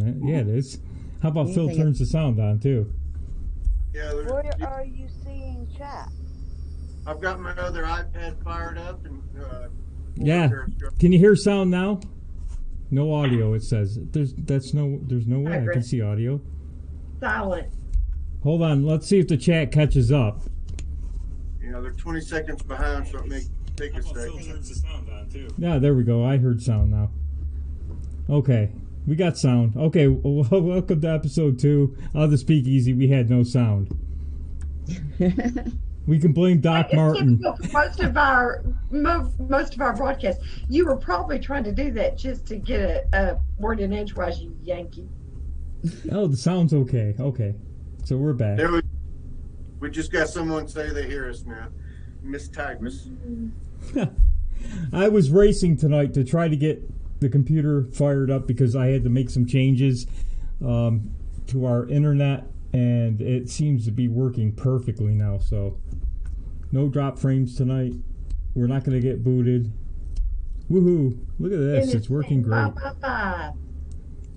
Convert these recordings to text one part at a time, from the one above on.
Yeah, it is. How about Phil Anything turns the sound on too? Yeah, Where are you seeing chat? I've got my other iPad fired up and over Yeah. Periscope. Can you hear sound now? No audio. It says there's no way I can see audio. Silent. Hold on. Let's see if the chat catches up. You know, they're 20 seconds behind, so it may take a second. Turns the sound on too. Yeah, there we go. I heard sound now. Okay. We got sound. Okay, well, welcome to episode 2 of the Speakeasy. We had no sound. We can blame Doc Martin. Most of our broadcasts, you were probably trying to do that just to get a word in edgewise, you Yankee. Oh, the sound's okay. Okay, so we're back. We just got someone say they hear us now. Miss Tigress. I was racing tonight to try to get the computer fired up because I had to make some changes to our internet, and it seems to be working perfectly now. So no drop frames tonight. We're not going to get booted. Woohoo! Look at this. It's working great.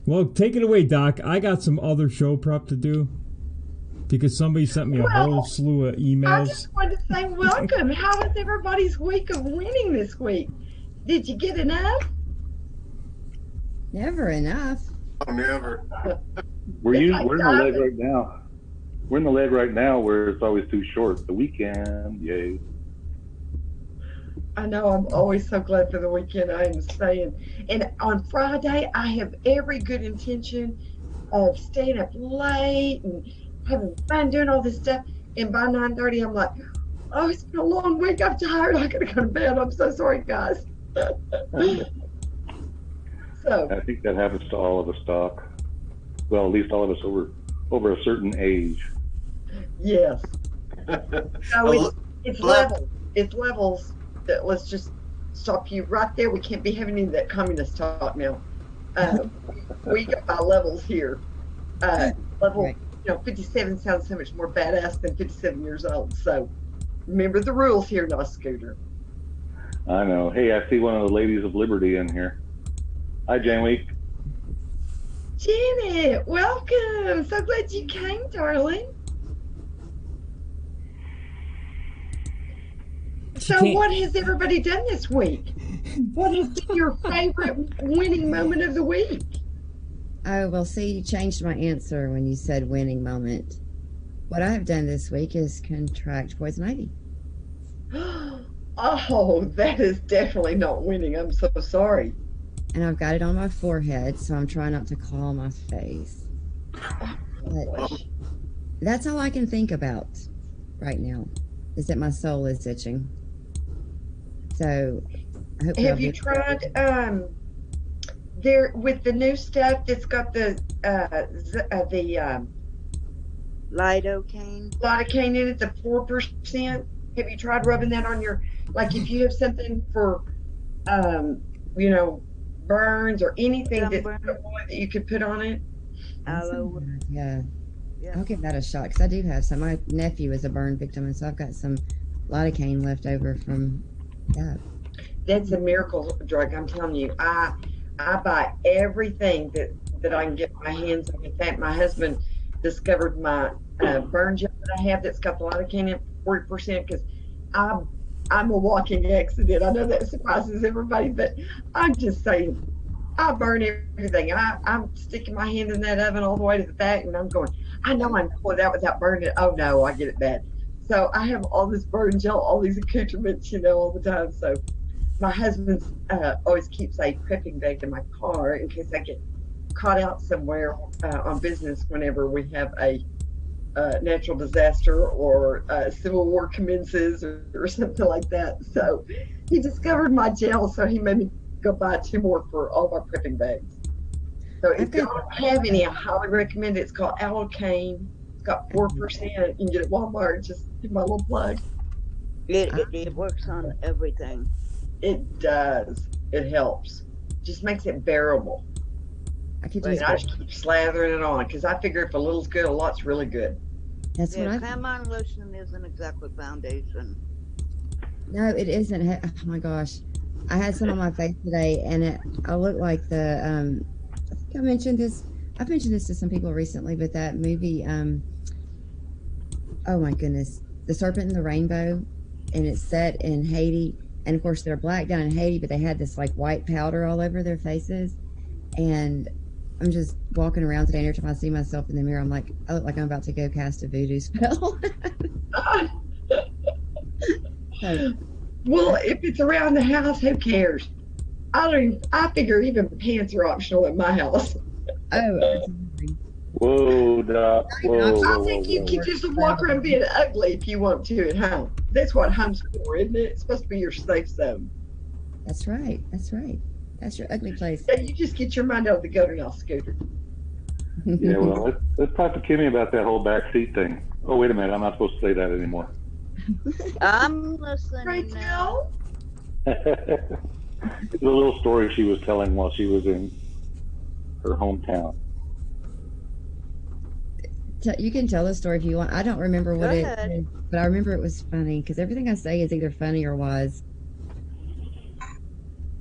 Well, take it away, Doc. I got some other show prep to do because somebody sent me a whole slew of emails. I just wanted to say welcome. How was everybody's week of winning this week? Did you get enough? Never enough. Oh, never. We're in the leg right now. We're in the leg right now where it's always too short. The weekend, yay. I know, I'm always so glad for the weekend, I am saying. And on Friday, I have every good intention of staying up late and having fun doing all this stuff. And by 9:30, I'm like, oh, it's been a long week. I'm tired. I gotta go to bed. I'm so sorry, guys. So I think that happens to all of us, Doc. Well, at least all of us over a certain age. yes. So it's levels. It's levels. That let's just stop you right there. We can't be having any of that communist talk now. We got by levels here. Level, Right. 57 sounds so much more badass than 57 years old. So remember the rules here, not Scooter. I know. Hey, I see one of the ladies of liberty in here. Hi, Janweek. Janet, welcome. So glad you came, darling. So what has everybody done this week? What has been your favorite winning moment of the week? Oh, well, see, you changed my answer when you said winning moment. What I've done this week is contract poison ivy. Oh, that is definitely not winning. I'm so sorry. And I've got it on my forehead, so I'm trying not to claw my face. But that's all I can think about right now, is that my soul is itching. So I hope Have you tried there with the new stuff that's got the Lidocaine. lidocaine in it, the 4%? Have you tried rubbing that on your, like if you have something for burns or anything Sunburn. that you could put on it? Aloe. Yeah, Yeah. I'll give that a shot because I do have some. My nephew is a burn victim, and so I've got some lidocaine left over from that. That's a miracle drug, I'm telling you. I buy everything that I can get my hands on. In fact, my husband discovered my burn gel that I have that's got the lidocaine in 40% because I'm a walking accident. I know that surprises everybody, but I'm just saying, I burn everything. I'm sticking my hand in that oven all the way to the back, and I'm going, I know I can pull it out without burning it. Oh, no, I get it bad. So I have all this burn gel, all these accoutrements, all the time. So my husband always keeps a prepping bag in my car in case I get caught out somewhere on business whenever we have a natural disaster or civil war commences or something like that. So he discovered my gel, so he made me go buy 2 more for all of our prepping bags. So if you don't have any, I highly recommend it. It's called Allocaine. It's got 4%. You can get it at Walmart. Just give my little plug. It works on everything. It does. It helps. Just makes it bearable. I could But use I just keep slathering it on because I figure if a little's good, a lot's really good. That's what I. Creme-on lotion isn't exactly foundation. No, it isn't. Oh my gosh, I had some on my face today, and I look like the. I think I mentioned this I've mentioned this to some people recently, but that movie, oh my goodness, The Serpent and the Rainbow, and it's set in Haiti, and of course they're black down in Haiti, but they had this like white powder all over their faces, and I'm just walking around today, and every time I see myself in the mirror, I'm like, I look like I'm about to go cast a voodoo spell. So, Well, if it's around the house, who cares? I figure even pants are optional at my house. oh, absolutely. Whoa, Doc. Whoa, I whoa, think whoa, you whoa. can just walk around being ugly if you want to at home. That's what home's for, isn't it? It's supposed to be your safe zone. That's right. That's right. That's your ugly place. Yeah, you just get your mind out of the gutter and I'll scooter. Yeah, well, let's talk to Kimmy about that whole backseat thing. Oh, wait a minute. I'm not supposed to say that anymore. I'm listening Right now. now? It's a little story she was telling while she was in her hometown. You can tell the story if you want. I don't remember what Go it ahead. is, but I remember it was funny because everything I say is either funny or wise.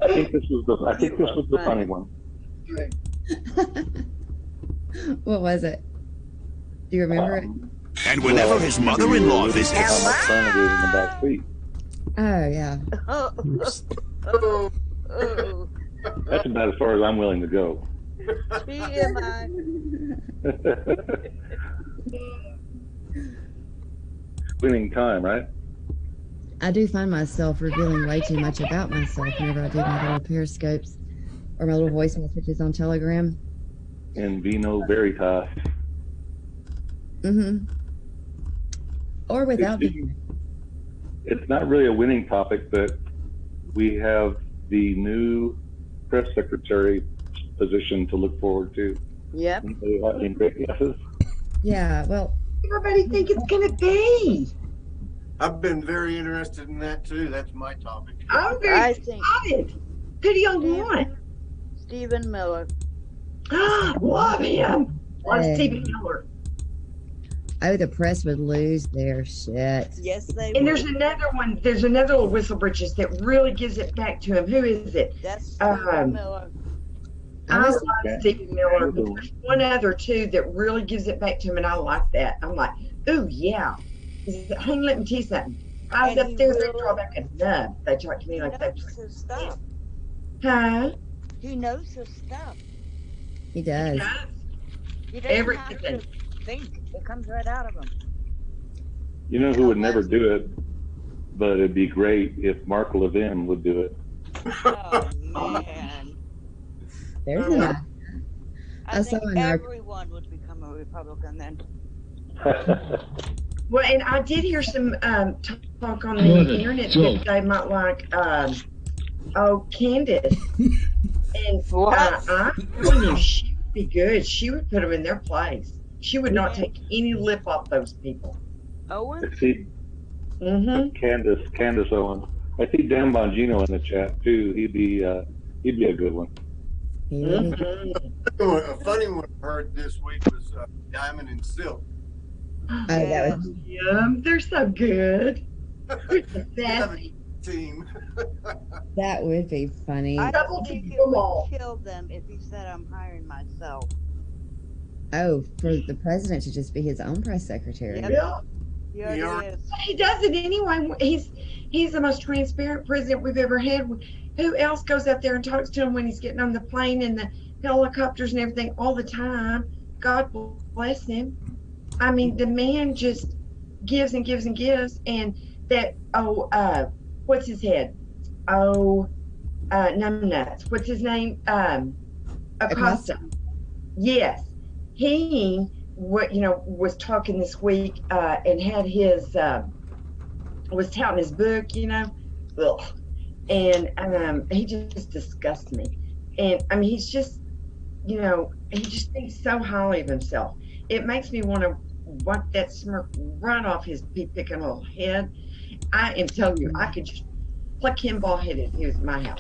I think this was the funny one. What was it? Do you remember it? And whenever his mother-in-law visits, How much fun it is in the back seat. Oh yeah. Oh, Oh, oh, That's about as far as I'm willing to go. TMI. Winning time, right? I do find myself revealing way too much about myself whenever I do my little periscopes or my little voice messages on Telegram. In Vino Veritas. Mm-hmm. Or without It's- being. It's not really a winning topic, but we have the new press secretary position to look forward to. Yep. Anybody have any great guesses? Yeah. Well, Everybody think it's gonna be. I've been very interested in that too. That's my topic. I'm very I think excited. Who do y'all want? Stephen Miller. Love him. Love Hey. Stephen Miller. oh, the press would lose their shit. Yes, they And there's would. another one. There's another little whistlebreakers that really gives it back to him. Who is it? That's Stephen Miller. I I was love Stephen Miller. But there's one other too that really gives it back to him, and I like that. I'm like, ooh yeah. Hang, let me tell you something. I was And up he there, they will- draw back a nub. They talk to me He like that. knows his stuff. Huh? He knows his stuff. He does. He doesn't have Everything. to think. It comes right out of him. You know who would never do it, but it'd be great if Mark Levin would do it. Oh man. There's Oh, an I I saw think an arc- everyone would become a Republican then. Well, and I did hear some talk on the internet that they might like, Candace. And What? I'm telling you, she would be good. She would put them in their place. She would not take any lip off those people. Owen? I see Mm-hmm. Candace Owens. I see Dan Bongino in the chat too. He'd be a good one. He really- Mm-hmm. A funny one I heard this week was Diamond and Silk. Oh, that was They're so good. Sassy. Team. that would be funny. I Double don't think team it them would all. kill them if he said I'm hiring myself. Oh, for the president to just be his own press secretary. Yep. Yeah. He already Yeah. is. He does it anyway. He's the most transparent president we've ever had. Who else goes up there and talks to him when he's getting on the plane and the helicopters and everything all the time? God bless him. I mean, the man just gives and gives and gives. And that, what's his head? Numbnuts. What's his name? Acosta. Yes. He was talking this week and had his was touting his book, Ugh. And he just disgusts me. And I mean, he's just, he just thinks so highly of himself. It makes me want to wipe that smirk right off his pea-picking little head. I am telling you, I could just pluck him bald-headed if he was at my house.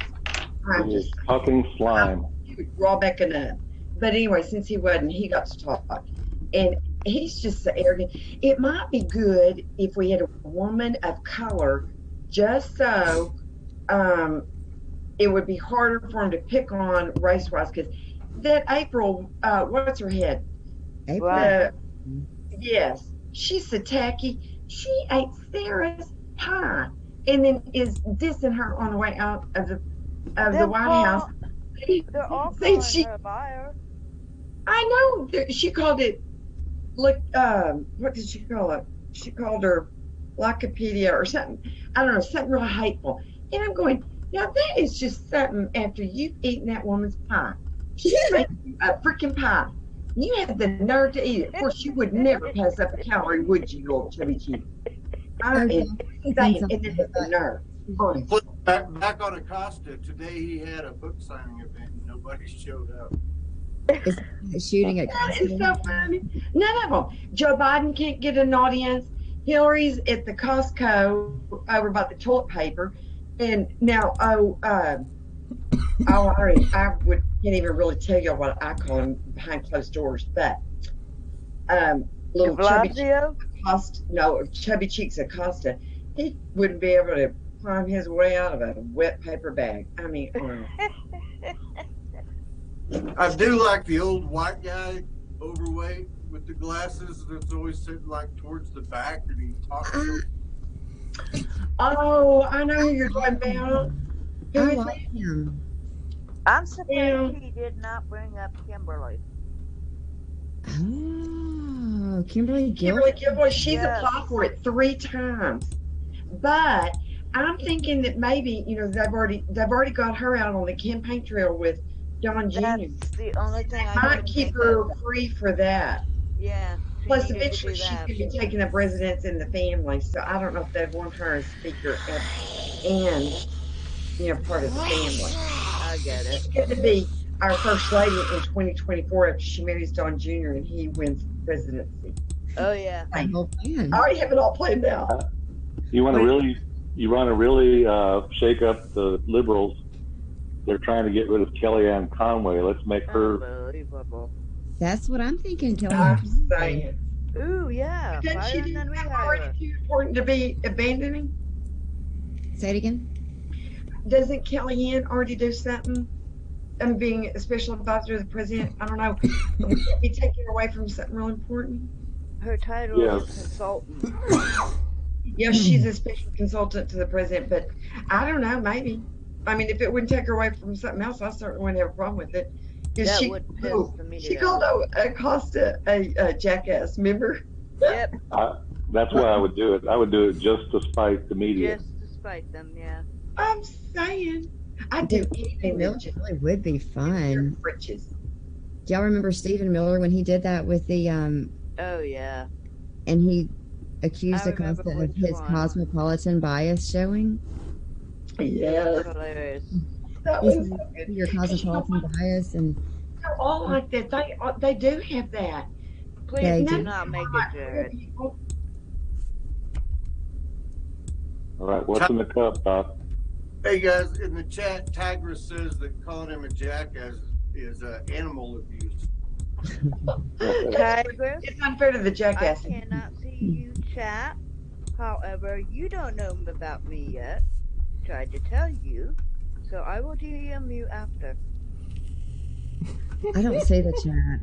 I'm just Talking slime. he would draw back a nub. But anyway, since he wasn't, he got to talk. And he's just so arrogant. It might be good if we had a woman of color, just so it would be harder for him to pick on race-wise, because that April, what's her head? April. Right. Yes, she's so tacky. She ate Sarah's pie and then is dissing her on the way out of the They're White House. They're all Then calling her a liar. I know she called it. Look, what did she call it? She called her Wikipedia or something. I don't know, something really hateful. And I'm going, now that is just something after you've eaten that woman's pie. She made a freaking pie. You had the nerve to eat it. Of course, you would never pass up a calorie, would you, old chubby cheek? I am saying, and then the nerve. Honest. Back on Acosta, today he had a book signing event and nobody showed up. Shooting at That is so funny. None of them. Joe Biden can't get an audience. Hillary's at the Costco over by the toilet paper, and now I can't even really tell you what I call him behind closed doors, but little chubby chubby cheeks Acosta, he wouldn't be able to climb his way out of a wet paper bag. I mean, I do like the old white guy, overweight, with the glasses that's always sitting like towards the back and he talks. oh, I know who you're talking about. I like him. I'm surprised Yeah. he did not bring up Kimberly. Oh, Kimberly Kimberly Guilford. Guilford, she's Yes. applied for it 3 times. But I'm thinking that maybe, they've already got her out on the campaign trail with Don Jr. That's the only thing I Might can keep think her of. free for that. Yeah. she Plus, needed to eventually do she that. could be taking up residence in the family. So I don't know if they'd want her as speaker and part of the family. I get it. She's going to be our first lady in 2024 after she marries Don Jr. and he wins the presidency. Oh yeah. That whole plan. I already have it all planned out. You want to really shake up the liberals. They're trying to get rid of Kellyanne Conway. Let's make her. Unbelievable. That's what I'm thinking, Kelly. I'm saying. Ooh yeah. Doesn't she Fire do and then that rehire. already too important to be abandoning? Say it again. Doesn't Kellyanne already do something? And being a special advisor to the president, I don't know. Would that be taken away from something real important? Her title Yes. is consultant. Yeah, she's a special consultant to the president, but I don't know, maybe. I mean, if it wouldn't take her away from something else, I certainly wouldn't have a problem with it. 'Cause That would piss the media she called Acosta a jackass, remember? Yep. That's why I would do it. I would do it just to spite the media. Just to spite them, yeah. I'm saying. I'd do anything Miller that really would be fun. britches. Do y'all remember Stephen Miller when he did that with the Oh yeah. and he accused I remember Acosta of which his one. cosmopolitan bias showing? Yes. Hilarious. That He was said, your cosmopolitan bias, and they're all like that. They do have that. Please They do do. not make it, Jared. All right, what's in the cup, Doc? Hey guys, in the chat, Tigress says that calling him a jackass is animal abuse. Tigress, It's unfair to the I jackass. cannot see you chat. However, you don't know about me yet. Tried to tell you, so I will DM you after. I don't see the chat.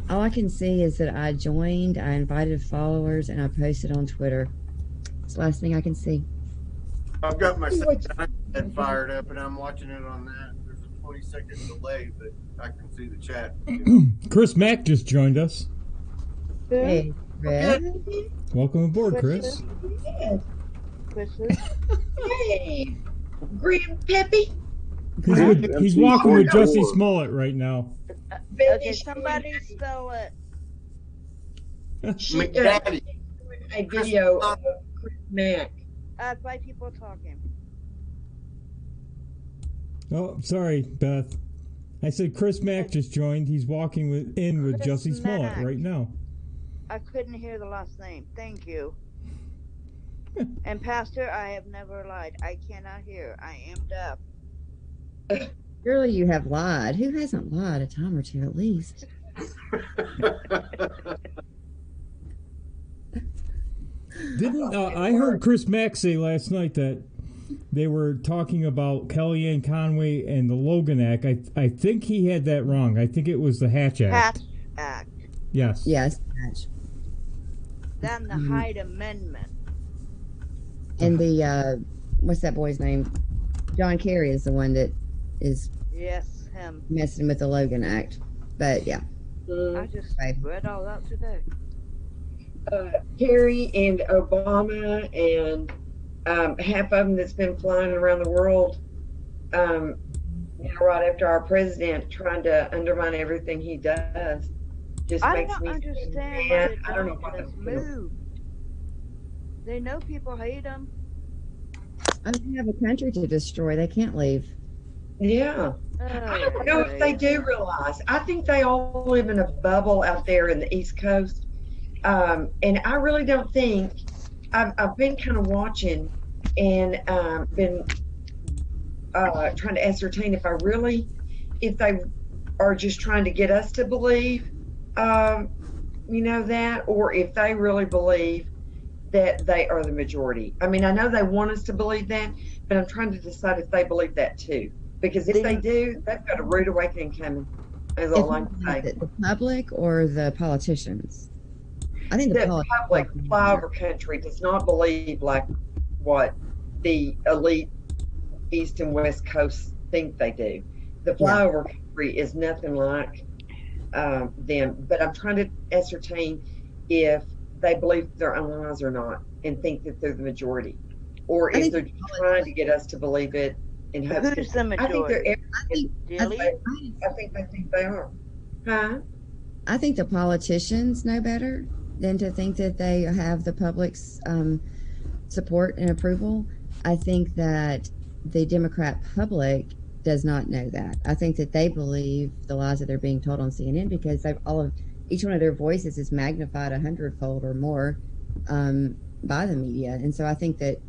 All I can see is that I joined, I invited followers, and I posted on Twitter. It's the last thing I can see. I've got my head fired up and I'm watching it on that. There's a 20-second delay, but I can see the chat. Chris Mack just joined us. Hey, Chris. Welcome aboard, Chris. Christmas. Hey, Grandpappy. He's walking with Jussie Smollett right now. Okay, somebody spell it. McDaddy. A video of Chris Mack. 5 people talking. Oh, sorry, Beth. I said Chris Mack just joined. He's walking with Chris Jussie Smollett Mack. right now. I couldn't hear the last name. Thank you. And Pastor, I have never lied. I cannot hear. I am deaf. Surely you have lied. Who hasn't lied a time or two at least? Didn't I heard Chris Mack say last night that they were talking about Kellyanne Conway and the Logan Act. I think he had that wrong. I think it was the Hatch Act. Hatch Act. Yes. Yes, Hatch. Then the Hyde Amendment. And the what's that boy's name? John Kerry is the one that is Yes, him. messing with the Logan Act. But yeah. I just read all that today. Kerry and Obama and half of them that's been flying around the world, right after our president, trying to undermine everything he does. Just I makes don't me understand why mad. they I don't know don't what just to do. move. They know people hate them. I don't have a country to destroy. They can't leave. Yeah. I don't know if they do realize. I think they all live in a bubble out there in the East Coast. And I really don't think, I've been kind of watching and been trying to ascertain if they are just trying to get us to believe, that, or if they really believe that they are the majority. I mean, I know they want us to believe that, but I'm trying to decide if they believe that too. Because if they do, they've got a rude awakening coming. Is all I'm saying. The public or the politicians? I think The public, flyover country, does not believe like what the elite East and West Coast think they do. The flyover country is nothing like them. But I'm trying to ascertain if they believe their own lies or not, and think that they're the majority, or if they're trying to get us to believe it. In hopes. Who's the majority? I think they think they are. Huh? I think the politicians know better than to think that they have the public's support and approval. I think that the Democrat public does not know that. I think that they believe the lies that they're being told on CNN because each one of their voices is magnified 100-fold or more by the media. And so I think that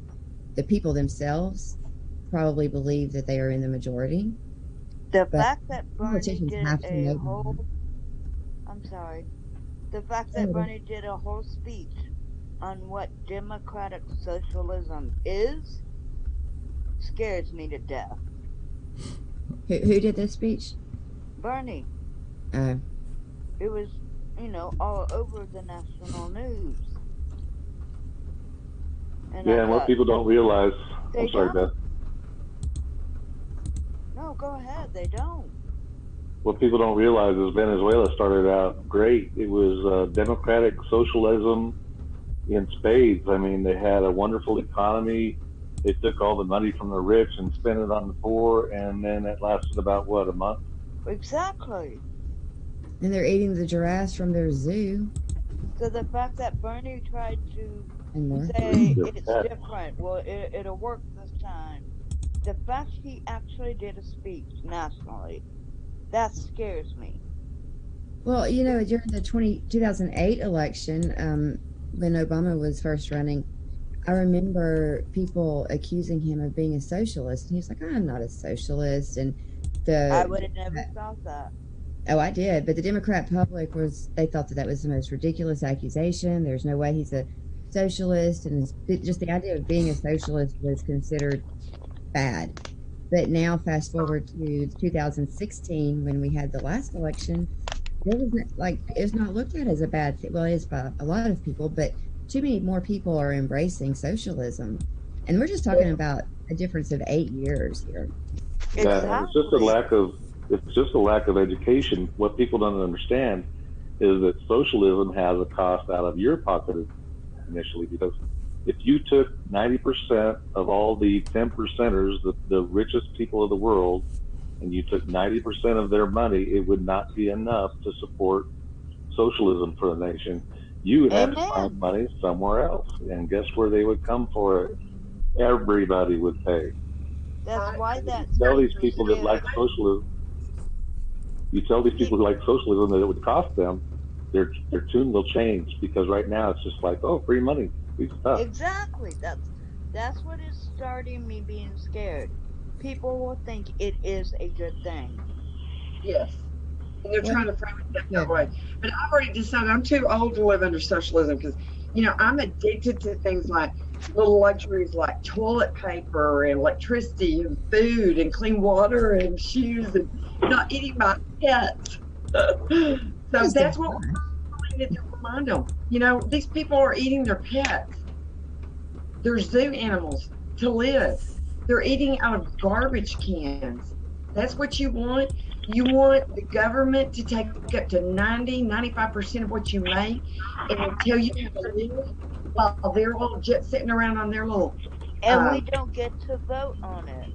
the people themselves probably believe that they are in the majority. The fact that Bernie did a whole speech on what democratic socialism is scares me to death. Who did this speech? Bernie. It was, all over the national news. And what people don't realize. I'm sorry, Beth. No, go ahead. They don't. What people don't realize is Venezuela started out great. It was democratic socialism in spades. I mean, they had a wonderful economy. They took all the money from the rich and spent it on the poor, and then it lasted about, a month? Exactly. And they're eating the giraffes from their zoo. So the fact that Bernie tried to say it's different, well, it'll work this time. The fact he actually did a speech nationally, that scares me. Well, during the 2008 election, when Obama was first running, I remember people accusing him of being a socialist. And he was like, I'm not a socialist. And I would have never thought that. Oh, I did. But the Democrat public they thought that was the most ridiculous accusation. There's no way he's a socialist. And just the idea of being a socialist was considered bad. But now fast forward to 2016 when we had the last election, it's not looked at as a bad thing. Well, it is by a lot of people, but too many more people are embracing socialism. And we're just talking about a difference of 8 years here. Yeah, it's just a lack of education. What people don't understand is that socialism has a cost out of your pocket initially, because if you took 90% of all the 10%ers, the richest people of the world, and you took 90% of their money, it would not be enough to support socialism for the nation. You would have to find money somewhere else. And guess where they would come for it? Everybody would pay. That's why tell these people that like socialism, that it would cost them, their tune will change, because right now it's just like, free money. Exactly. That's what is starting me being scared. People will think it is a good thing. Yes. And they're trying to frame it that way. But I've already decided I'm too old to live under socialism because, I'm addicted to things like little luxuries like toilet paper and electricity and food and clean water and shoes and not eating my pets. So that's what we're trying to remind them. You know, these people are eating their pets. They're zoo animals to live. They're eating out of garbage cans. That's what you want. You want the government to take up to 95% of what you make and tell you how to live while they're all just sitting around on their little. And we don't get to vote on it.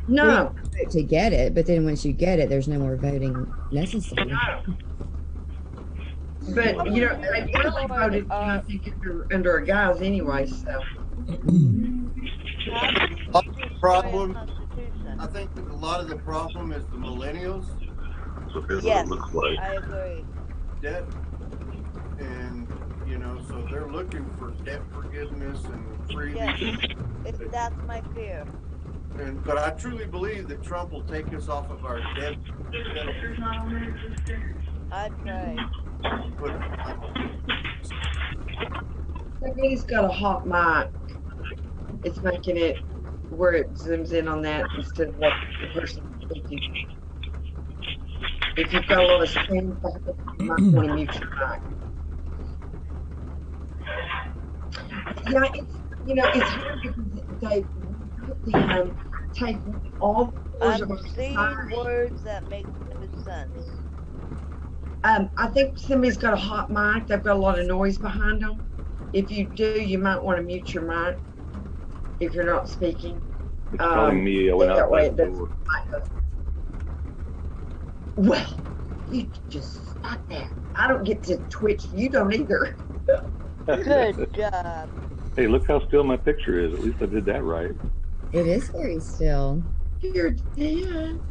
No. To get it, but then once you get it, there's no more voting necessary. But, you know, they really voted, I think, under a guise anyway, so. Problem, I think that a lot of the problem is the millennials. Yes, I agree. Debt, and you know, so they're looking for debt forgiveness and freebies. Yes, that's my fear. But I truly believe that Trump will take us off of our debt. I pray. Somebody's got a hot mic. It's making it where it zooms in on that instead of what the person speaking. If you've got a lot of screen, you might want to mute your mic. Yeah, it's, you know, it's hard because they take all the words of our society. Words that make no sense. I think somebody's got a hot mic. They've got a lot of noise behind them. If you do, you might want to mute your mic if you're not speaking. It's telling me I went out that door. Well, you just stop that. I don't get to Twitch. You don't either. Good job. Hey, look how still my picture is. At least I did that right. It is very still. You're dead.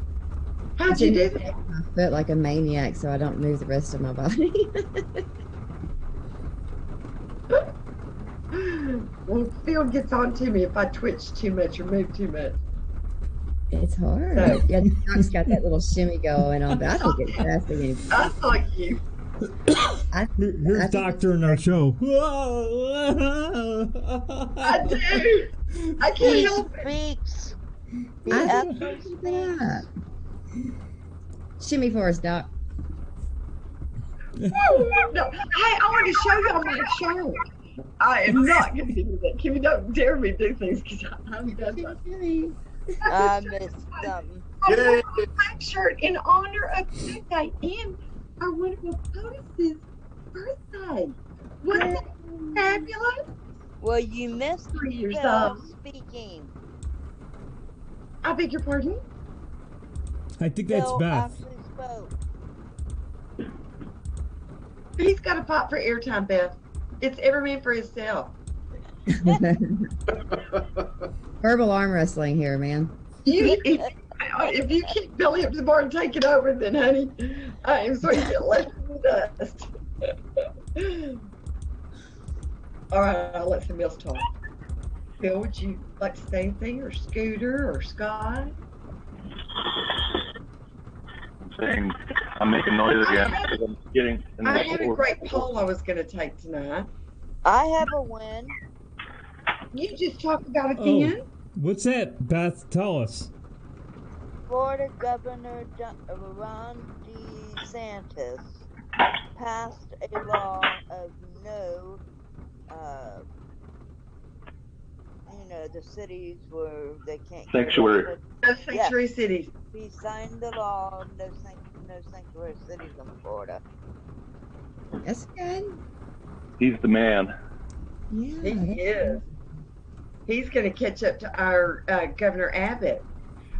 How'd you do that? My foot like a maniac so I don't move the rest of my body. Well, Phil gets on to me if I twitch too much or move too much. It's hard. So, yeah, Doc's got that little shimmy going on, but I think it's fascinating. I like you. Here's Doctor in our show. I do. I can't help it. Speaks. Shimmy for us, Doc. No, I want to show y'all my show. I am not going to do that. Kimmy, don't dare me do things because I'm done. I missed something. I wore a black shirt in honor of birthday and our wonderful POTUS's birthday. Wasn't it fabulous? Well, you missed 3 years old. Speaking. I beg your pardon? I think that's Phil Beth. actually spoke. He's got to fight for airtime, Beth. It's every man for himself. Verbal arm wrestling here, man. If you keep Billy up to the bar and take it over, then, honey, I am sorry to get left in the dust. All right, I'll let somebody else talk. Bill, would you like to say anything, or Scooter, or Scott? I'm making noise again because I'm getting. I had a great poll I was going to take tonight. I have a win. You just talk about it then. What's that, Beth? Tell us. Florida Governor Ron DeSantis passed a law of no, the cities where they can't. Sanctuary. No sanctuary cities. He signed the law of no sanctuary cities in Florida. That's good. He's the man. Yeah, He is. He's going to catch up to our Governor Abbott.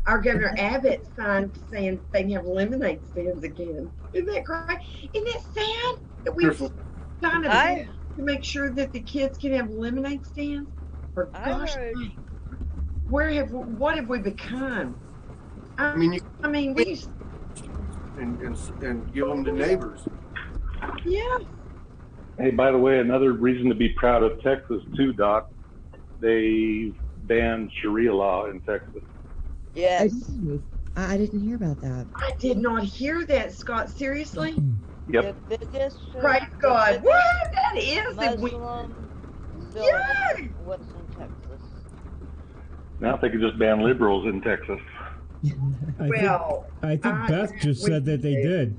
Our Governor Abbott signed saying they can have lemonade stands again. Isn't that great? Isn't that sad that we kind of to make sure that the kids can have lemonade stands? For gosh, what have we become? I mean, we used and give them to neighbors. Yeah. Hey, by the way, another reason to be proud of Texas too, Doc. They banned Sharia law in Texas. Yes. I didn't hear about that. I did not hear that, Scott. Seriously? Yep. The biggest. Praise God. What that is? Muslim still Yay! what's in Texas. Now they could just ban liberals in Texas. I think Beth just said that they did.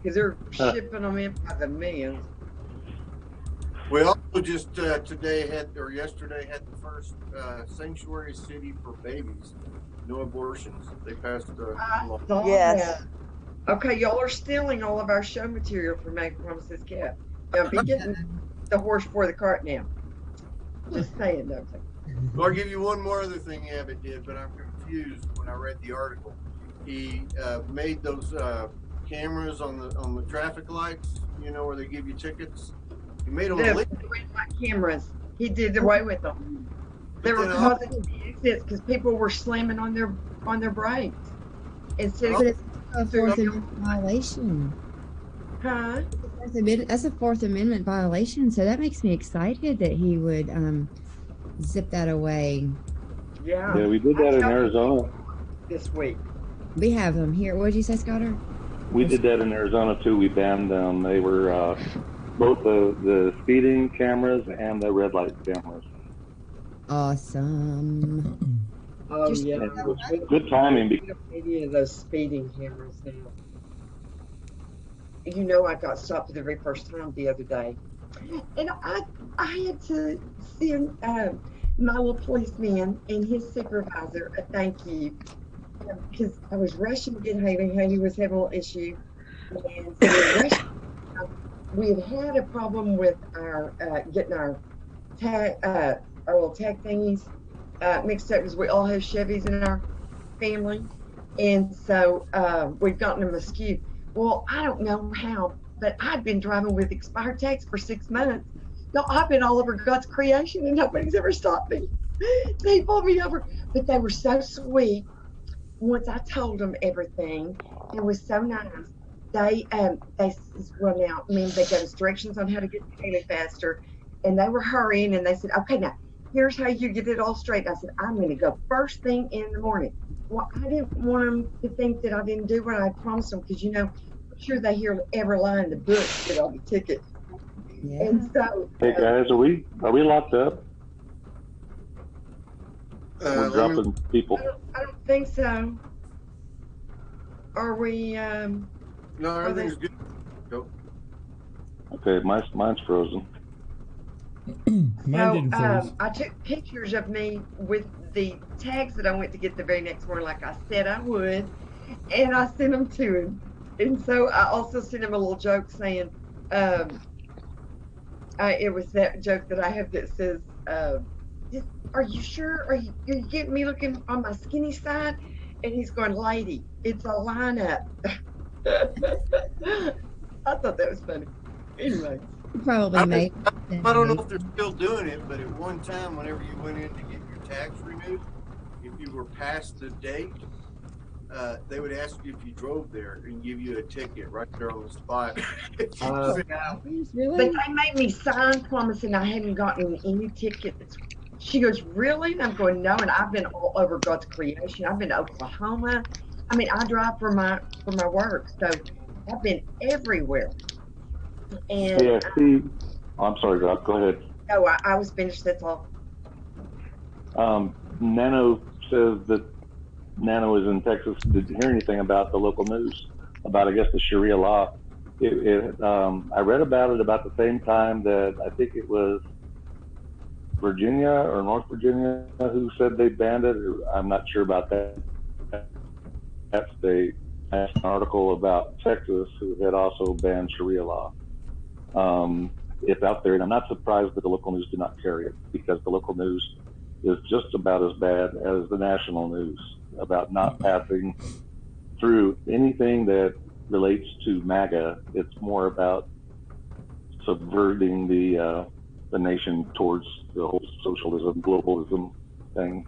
Because they're shipping them in by the millions. We also just yesterday had the first sanctuary city for babies, no abortions. They passed a law. Yes. Okay, y'all are stealing all of our show material from Make Promises Kept. Now be getting the horse before the cart now. Just saying, though. Well, I'll give you one more other thing Abbott did, but I'm confused when I read the article. He made those cameras on the traffic lights, where they give you tickets. He made them The red light cameras. He did away with them. They were causing accidents because people were slamming on their brakes. Instead But it's a Fourth Amendment violation. Huh? That's a Fourth Amendment violation, so that makes me excited that he would zip that away. Yeah. Yeah, we did that in Arizona this week. We have them here. What did you say, Scotter? We did that in Arizona too. We banned them. They were both the speeding cameras and the red light cameras. Awesome. Oh, yeah. And it was good timing. We don't need any of those speeding cameras now. I got stopped for the very first time the other day. And I had to send my little policeman and his supervisor a thank you because I was rushing to get Haley. Haley was having a little issue. And so we had a problem with our getting our tag, our little tag thingies mixed up because we all have Chevys in our family. And so we've gotten them askew. Well, I don't know how, but I've been driving with expired tags for 6 months. No, I've been all over God's creation and nobody's ever stopped me. They pulled me over, but they were so sweet. Once I told them everything, it was so nice. They well now, they gave us directions on how to get to Haley faster, and they were hurrying, and they said, okay, now here's how you get it all straight. I said, I'm going to go first thing in the morning. Well, I didn't want them to think that I didn't do what I promised them because, I'm sure they hear every line in the book, get all the tickets. Yeah. And so, Hey guys, are we locked up? We're dropping people. I don't think so. Are we? No, everything's good. Go. Okay, mine's frozen. Mine didn't freeze. I took pictures of me with the tags that I went to get the very next morning, like I said I would, and I sent them to him. And so I also sent him a little joke saying, it was that joke that I have that says, are you sure? Are you getting me looking on my skinny side? And he's going, lady, it's a lineup. I thought that was funny. Anyway. Probably made. I don't know if they're still doing it, but at one time, whenever you went in to get your tax renewed, if you were past the date, they would ask you if you drove there and give you a ticket right there on the spot. Really? But they made me sign promising I hadn't gotten any tickets. She goes, really? And I'm going, no. And I've been all over God's creation. I've been to Oklahoma. I drive for my work, so I've been everywhere. And Yeah, Steve. I'm sorry, Rob. Go ahead. No, I was finished. That's all. Nano says that Nano is in Texas. Didn't hear anything about the local news about, I guess, the Sharia law. I read about it about the same time that I think it was Virginia or North Virginia who said they banned it. I'm not sure about that. That's an article about Texas who had also banned Sharia law. It's out there, and I'm not surprised that the local news did not carry it because the local news is just about as bad as the national news about not passing through anything that relates to MAGA. It's more about subverting the nation towards the whole socialism, globalism thing.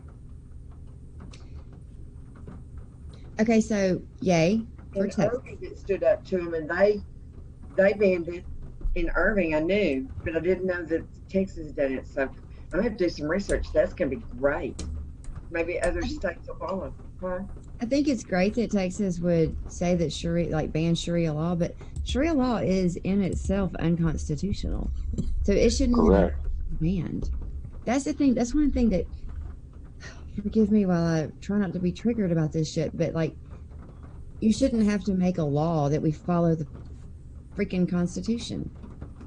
Okay, so yay for In Texas. Irving, it stood up to them, and they banned it in Irving. I knew, but I didn't know that Texas did it. So I'm gonna have to do some research. That's gonna be great. Maybe other states will follow. Huh? I think it's great that Texas would say that Sharia, ban Sharia law, but Sharia law is in itself unconstitutional. So it shouldn't even Correct. banned. That's the thing. That's one thing that, forgive me while I try not to be triggered about this shit, but like, you shouldn't have to make a law that we follow the freaking Constitution,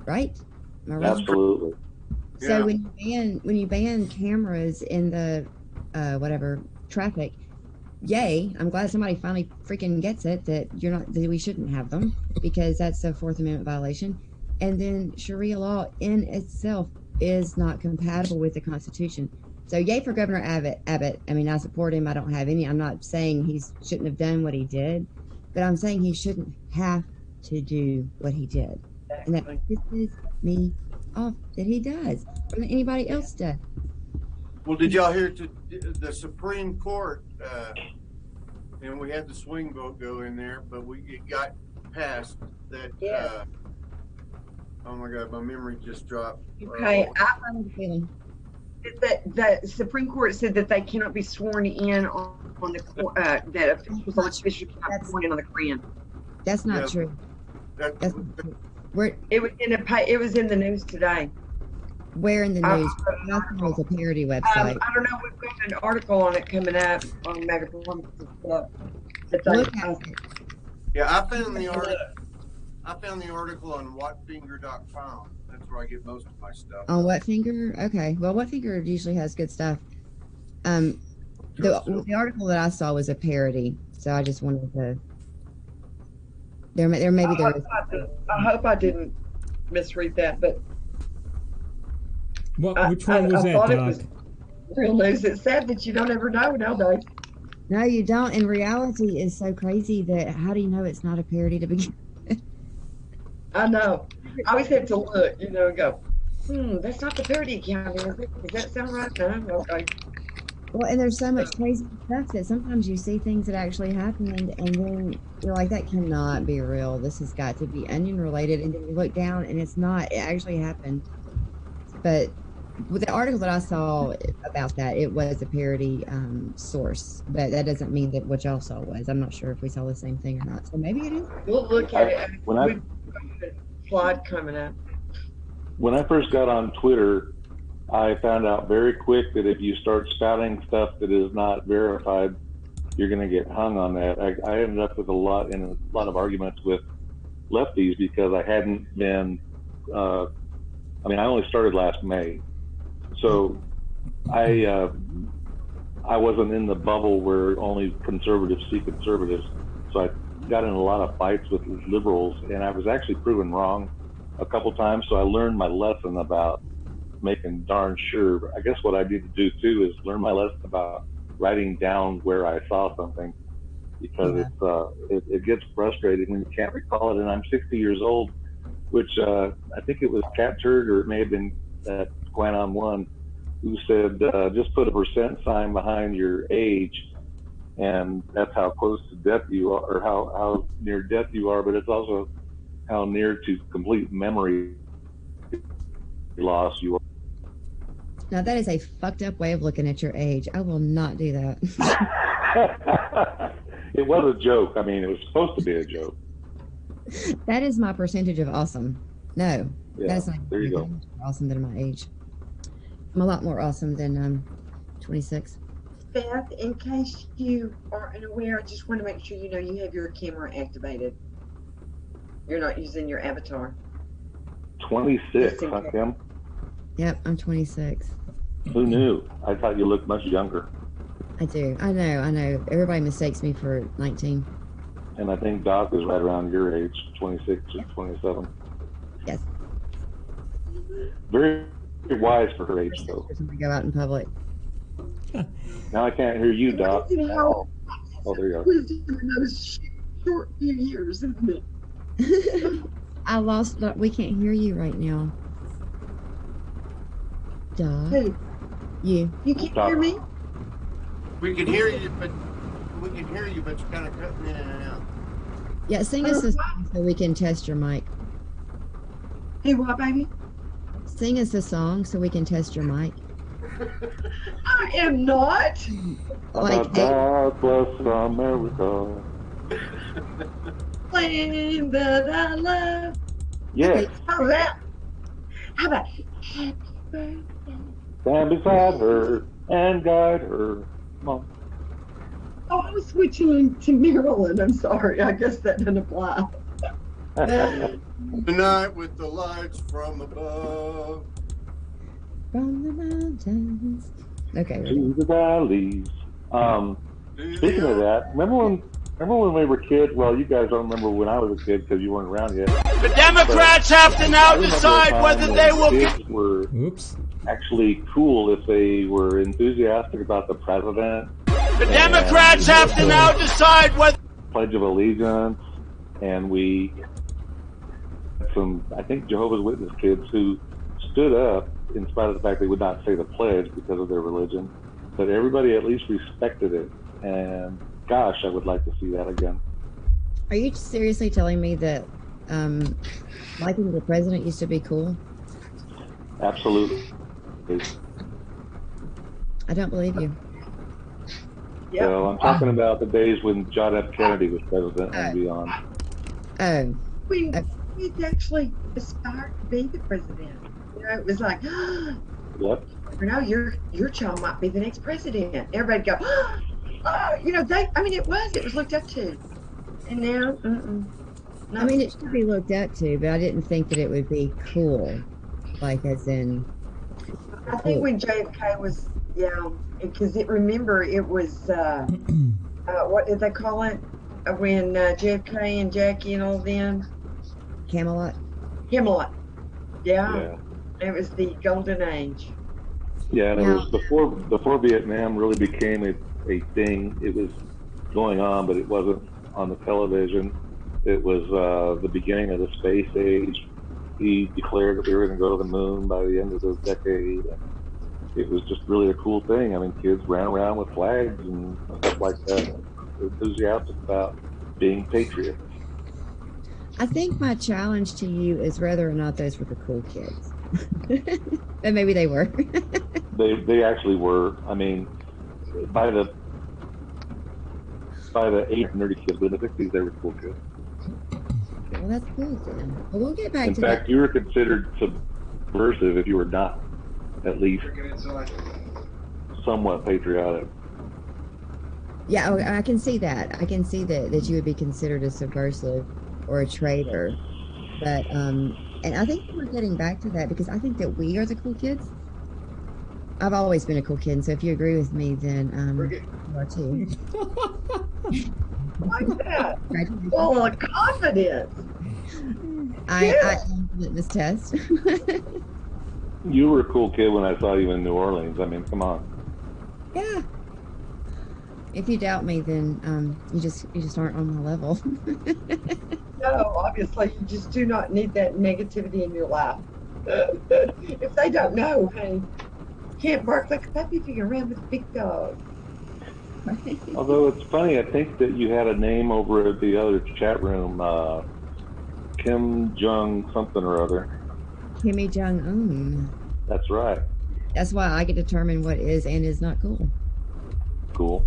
right? Am I right? Absolutely. So Yeah. when you ban cameras in the whatever traffic, yay! I'm glad somebody finally freaking gets it that we shouldn't have them because that's a Fourth Amendment violation. And then Sharia law in itself is not compatible with the Constitution. So yay for Governor Abbott. I mean, I support him. I don't have any. I'm not saying he shouldn't have done what he did, but I'm saying he shouldn't have to do what he did. And that pisses me off that he does, or that anybody else does. Well, did y'all hear the Supreme Court? And we had the swing vote go in there, but it got passed that. Yeah. Oh my God, my memory just dropped. Okay, the Supreme Court said that they cannot be sworn in on the that officials on official cannot be sworn in on the Koran. That's not true. That, That's not true. Where It was in the news today. where in the news? Nothing was a parody website. I don't know. We've got an article on it coming up on Megaphone. Look at it. yeah, I found the article on whatfinger.com. That's where I get most of my stuff. On What Finger? Okay. Well, What Finger usually has good stuff. The article that I saw was a parody, so I just wanted to. There maybe there is. I hope I didn't misread that, but Which one was I that, thought it Doc? was real news. It's sad that you don't ever know nowadays. No, you don't. And reality is so crazy that how do you know it's not a parody to begin? I know. I always have to look, and go, that's not the parody account, is it? Does that sound right? No? Okay. Well, and there's so much crazy stuff that sometimes you see things that actually happened, and then you're like, that cannot be real. This has got to be onion related. And then you look down, and it's not. It actually happened. But with the article that I saw about that, it was a parody source. But that doesn't mean that what y'all saw was. I'm not sure if we saw the same thing or not. So maybe it is. We'll look at it. We've got a slide coming up. When I first got on Twitter, I found out very quick that if you start spouting stuff that is not verified, you're going to get hung on that. I ended up with a lot of arguments with lefties because I hadn't been. I only started last May, so I wasn't in the bubble where only conservatives see conservatives. So I got in a lot of fights with liberals, and I was actually proven wrong a couple times. So I learned my lesson about making darn sure. I guess what I need to do too is learn my lesson about writing down where I saw something, because it gets frustrating when you can't recall it. And I'm 60 years old, which I think it was Cat Turd, or it may have been Guanon One, who said just put a % sign behind your age, and that's how close to death you are, or how near death you are. But it's also how near to complete memory loss you are. Now that is a fucked up way of looking at your age. I will not do that. It was a joke. I mean, it was supposed to be a joke. That is my percentage of awesome. No, Yeah, that is not there you go. awesome than my age. I'm a lot more awesome than 26. Beth, in case you aren't aware, I just want to make sure you know you have your camera activated. You're not using your avatar. 26, huh, Kim? Yep, I'm 26. Who knew? I thought you looked much younger. I do. I know. Everybody mistakes me for 19. And I think Doc is right around your age, 26 or 27. Yes. Very, very wise for her age, though. When we go out in public. Now I can't hear you, Doc. Oh, there you In those short few years, isn't it? I lost. We can't hear you right now. Doc. Who? You. You can't Doc. hear me? We can hear you, but you're kind of cutting in and out. Yeah, sing us a song so we can test your mic. Hey, what, baby? Sing us a song so we can test your mic. I am not. Like, God bless America. Land that I love. Yes. How about happy Stand beside her and guide her. Come on. Oh, I was switching to Maryland. I'm sorry. I guess that doesn't apply. Tonight with the lights from above. From the mountains. Okay. To the valleys. Speaking of that, remember when we were kids? Well, you guys don't remember when I was a kid because you weren't around yet. The Democrats have to now decide whether they will kids were actually cool if they were enthusiastic about the president. The Democrats have to now decide whether Pledge of Allegiance, and we had some, I think, Jehovah's Witness kids who stood up in spite of the fact they would not say the pledge because of their religion, but everybody at least respected it. And gosh, I would like to see that again. Are you seriously telling me that liking the president used to be cool? Absolutely. I don't believe you. Yep. So I'm talking about the days when John F. Kennedy was president and beyond. Oh. We actually aspired to be the president. You know, it was like, What? you know, your child might be the next president. Everybody go, you know, it was looked up to. And now, I mean, it should be looked up to, but I didn't think that it would be cool. Like, as in. I think when JFK was, because remember, it was, what did they call it? When JFK and Jackie and all them? Camelot. Yeah. It was the golden age. Yeah, and it was before Vietnam really became a thing. It was going on, but it wasn't on the television. It was the beginning of the space age. He declared that we were going to go to the moon by the end of the decade. It was just really a cool thing. I mean, kids ran around with flags and stuff like that, enthusiastic about being patriots. I think my challenge to you is whether or not those were the cool kids. And maybe they were. They actually were. I mean, by the 80s nerdy kids, but in the 60s they were cool kids. Well, that's cool then. Well, we'll get back in to fact, that. you were considered subversive if you were not at least somewhat patriotic. Yeah, I can see that. I can see that you would be considered a subversive or a traitor. But, and I think we're getting back to that because I think that we are the cool kids. I've always been a cool kid, so if you agree with me, then you are too. Like that. Full of confidence. I did this test. You were a cool kid when I saw you in New Orleans. I mean, come on. Yeah. If you doubt me, then you just aren't on my level. No, obviously, you just do not need that negativity in your life. If they don't know, hey, can't bark like a puppy if you can run with a big dog. Although it's funny, I think that you had a name over at the other chat room, Kim Jong something or other. Kimmy Jong-un. That's right. That's why I get to determine what is and is not cool. Cool.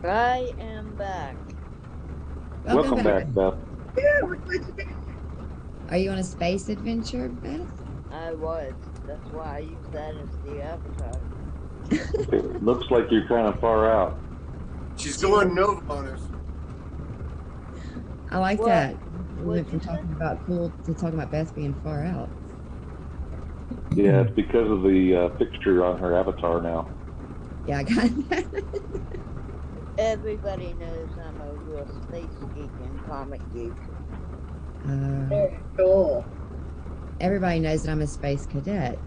I am back. Welcome back, Beth. Yeah, we're glad to be. Are you on a space adventure, Beth? I was. That's why I used that as the avatar. It looks like you're kind of far out. She's going Nova on us. I like What? that. We went What'd from you talking about cool to talking about Beth being far out. Yeah, it's because of the picture on her avatar now. Yeah, I got that. Everybody knows I'm a real space geek and comic geek. Very cool. Everybody knows that I'm a space cadet.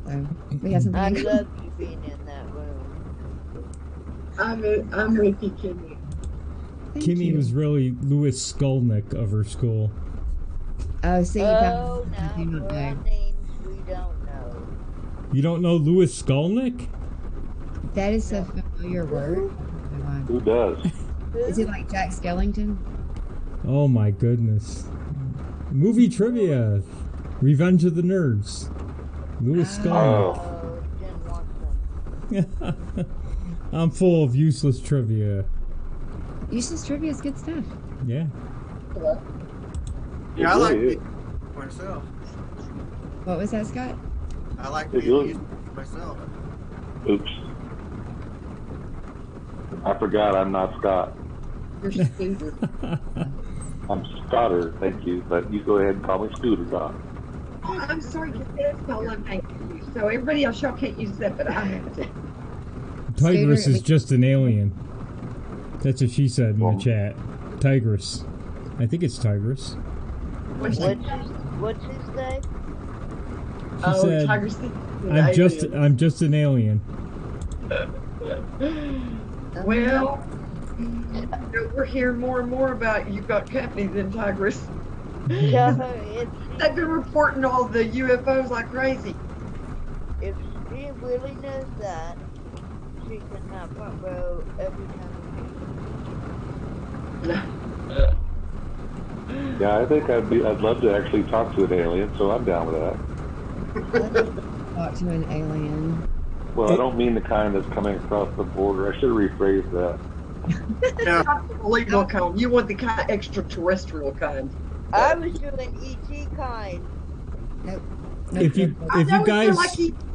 So we have something I in common. love you being in that room. I'm with you, Kimmy. Thank Kimmy you. was really Louis Skolnick of her school. Oh, see, you Oh, found now you for don't our know. names we don't know. You don't know Louis Skolnick? That is a familiar word. Who does? Is it like Jack Skellington? Oh my goodness. Movie trivia. Revenge of the Nerds. Louis Skolnick. Oh, didn't watch them. I'm full of useless trivia. Useless trivia is good stuff. Yeah. Yeah, I like really the, myself. What was that, Scott? I like Hey, the Billy. amusement myself. Oops. I forgot I'm not Scott. You're Scooter. I'm Scotter, thank you. But you go ahead and call me Scooter, Doc. Oh, I'm sorry, because that's my love name to use. So everybody else, y'all can't use that, but I have to. Tigress Scooter, is just an alien. That's what she said in Well, the chat. Tigress. I think it's Tigress. What's What'd you say? She said, Tiger's the I'm just an alien. Well, we're hearing more and more about you've got company than Tigress. Tell her if They've been reporting all the UFOs like crazy. she really knows that, she can have front row every time Yeah, I think I'd love to actually talk to an alien, so I'm down with that. talk to an alien. Well, I don't mean the kind that's coming across the border. I should have rephrased that. Not the illegal kind. You want the kind extraterrestrial kind. I was doing ET kind. Nope. If you guys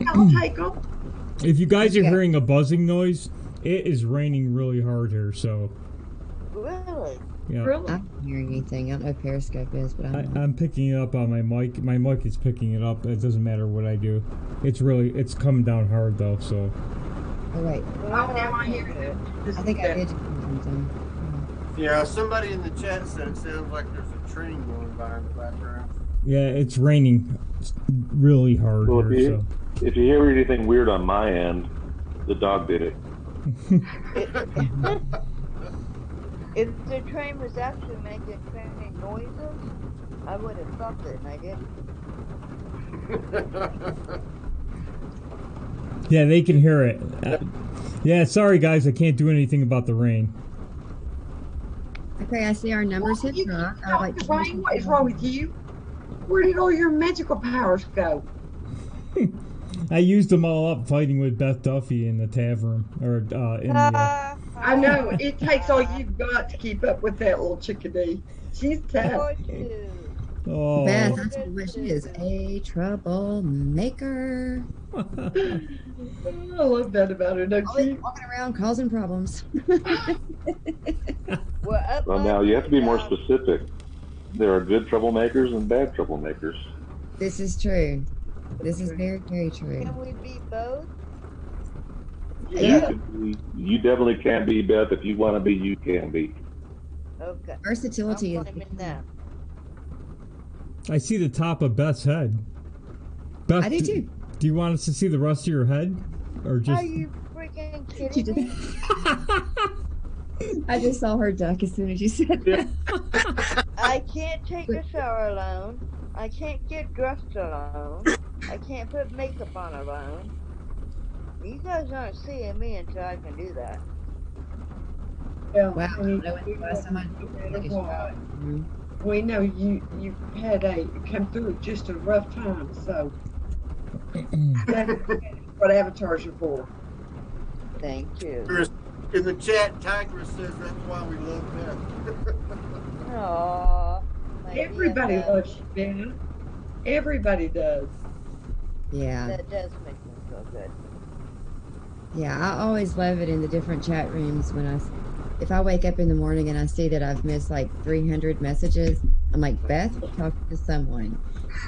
I'll take them. if you guys are Okay. hearing a buzzing noise, it is raining really hard here. So Really? yeah, Really? I'm not hearing anything. I don't know if Periscope is, but I'm picking it up on my mic. My mic is picking it up. It doesn't matter what I do. It's coming down hard though. So Oh, wait. Oh, now I hear it. I think I did something. Yeah, somebody in the chat said it sounds like there's a train going by in the background. yeah, it's raining really hard Well, here. if you hear anything weird on my end, the dog did it. If the train was actually making train noises, I would have stopped it, and I didn't. Yeah, they can hear it. Yeah, sorry guys, I can't do anything about the rain. Okay, I see our numbers hit You drop. can't stop the rain. What is wrong with you? Where did all your magical powers go? I used them all up fighting with Beth Duffy in the tavern or in the. I know. It takes all you've got to keep up with that little chickadee. She's tough. Fortune. Oh. Beth, I tell you what, she is a troublemaker. I love that about her, don't Always you? walking around causing problems. Well, now you have to be more specific. There are good troublemakers and bad troublemakers. This is true. This is very, very true. Can we be both? Yeah. You definitely can't be Beth. If you want to be, you can be. Okay. Versatility I'm is claiming that. I see the top of Beth's head. Beth, I do too. Do you want us to see the rest of your head, or just? Are you freaking kidding me? I just saw her duck as soon as you said that. I can't take a shower alone. I can't get dressed alone. I can't put makeup on alone. You guys aren't seeing me until I can do that. Well, Wow. I mean, I know when the last time I took a shower. we know you had come through just a rough time, so that's what avatars are for. Thank you. In the chat, Tigress says that's why we love Beth. Aww. Everybody loves you, Ben. Everybody does. Yeah. That does make me feel good. Yeah, I always love it in the different chat rooms if I wake up in the morning and I see that I've missed like 300 messages, I'm like, Beth, we're talking to someone.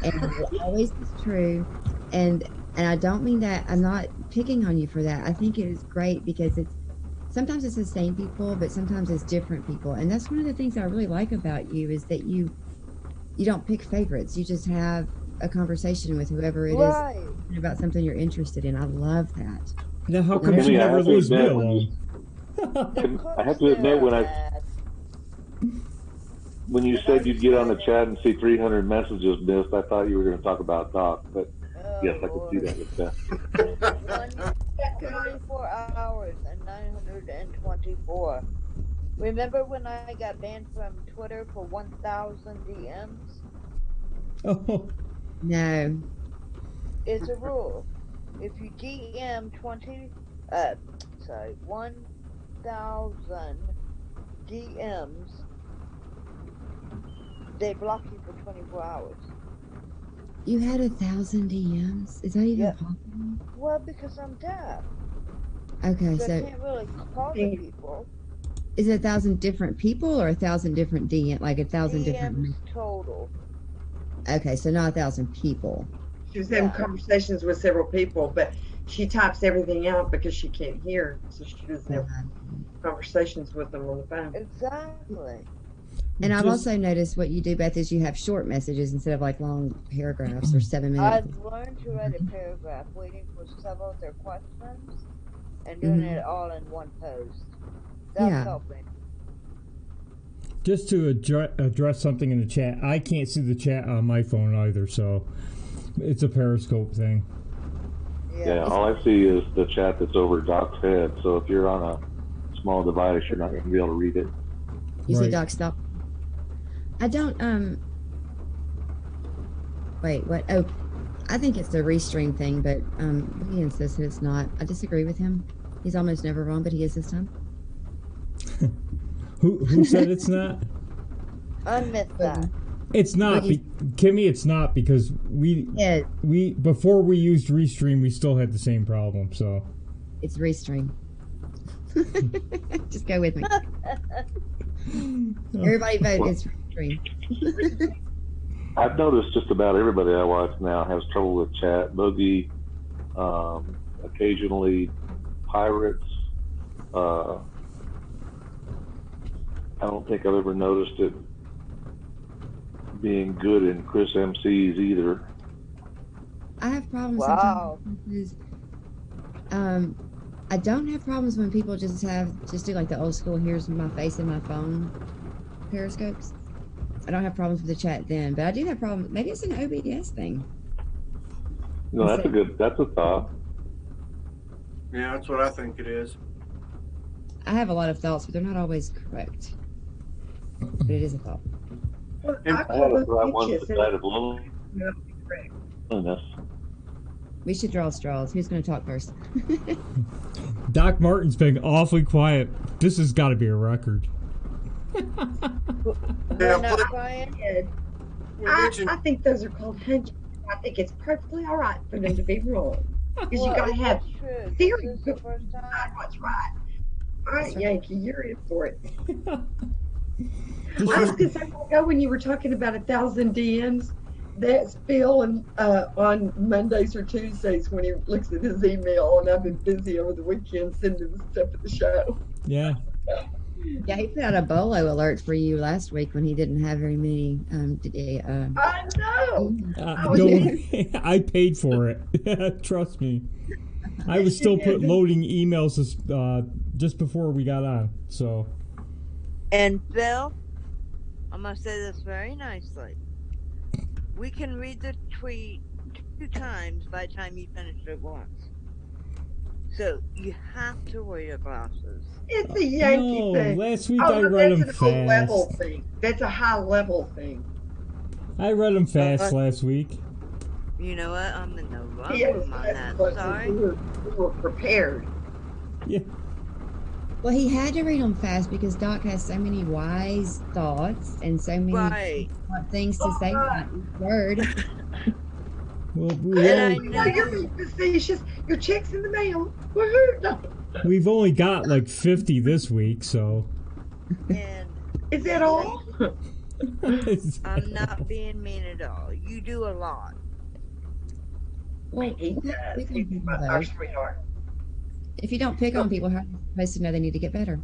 And it always is true. And I don't mean that, I'm not picking on you for that. I think it is great because sometimes it's the same people, but sometimes it's different people. And that's one of the things I really like about you is that you don't pick favorites. You just have a conversation with whoever it is about something you're interested in. I love that. Now, how come she never leaves me alone? I have to admit, when you said you'd get on the chat and see 300 messages missed, I thought you were going to talk about Doc, but yes, I could see that with Beth. 24 hours and 924. Remember when I got banned from Twitter for 1,000 DMs? Oh. No. It's a rule. If you DM 1,000 DMs, they block you for 24 hours. You had 1,000 DMs? Is that even Yep. possible? Well, because I'm deaf. Okay, So I so can't really call the people. is it 1,000 different people or 1,000 different DM, like 1,000 different? DMs total. Okay, so not 1,000 people. She was having conversations with several people, but she types everything out because she can't hear, so she doesn't have conversations with them on the phone. Exactly. And I've also noticed what you do, Beth, is you have short messages instead of like long paragraphs or 7 minutes. I've learned to write a paragraph, waiting for several of their questions, and doing it all in one post. That's helping. Just to address something in the chat, I can't see the chat on my phone either, so it's a Periscope thing. Yeah, all I see is the chat that's over Doc's head, so if you're on a small device, you're not going to be able to read it. You see Doc stop? I don't, wait, what? Oh, I think it's the restream thing, but he insists that it's not. I disagree with him. He's almost never wrong, but he is this time. Who said it's not? I missed that. It's not, Kimmy. It's not because we before we used Restream, we still had the same problem. So it's Restream. Just go with me. Everybody vote. It's Restream. I've noticed just about everybody I watch now has trouble with chat. Boogie, occasionally Pirates. I don't think I've ever noticed it being good in Chris MC's either. I have problems sometimes because I don't have problems when people just do like the old school here's my face in my phone periscopes. I don't have problems with the chat then, but I do have problems. Maybe it's an OBS thing. No, that's a thought. Yeah, that's what I think it is. I have a lot of thoughts, but they're not always correct. But it is a thought. I had a thought once that died of loneliness. We should draw straws. Who's going to talk first? Doc Martin's been awfully quiet. This has got to be a record. I think those are called hunches. I think it's perfectly all right for them to be wrong. Because you got to have theory to decide what's right. All right, Yankee, you're in for it. I was going to say, when you were talking about 1,000 DMs, that's Phil on Mondays or Tuesdays when he looks at his email, and I've been busy over the weekend sending the stuff at the show. Yeah. Yeah, he put out a bolo alert for you last week when he didn't have very many. I know. I paid for it. Trust me. I was still loading emails just before we got on. So. And Phil, I'm gonna say this very nicely. We can read the tweet 2 times by the time you finish it once. So you have to wear your glasses. It's a Yankee thing. Last week I read them fast. Level thing. That's a high level thing. I read them fast last week. You know what? I'm in the wrong room on that. Sorry. We were prepared. Yeah. Well, he had to read them fast because Doc has so many wise thoughts and so many things to say about each word. Well, you're being facetious. Your check's in the mail. Woohoo! We've only got like 50 this week, so. And is that all? I'm not being mean at all. You do a lot. Well, he does. He's our sweetheart. If you don't pick on people, how are you supposed to know they need to get better?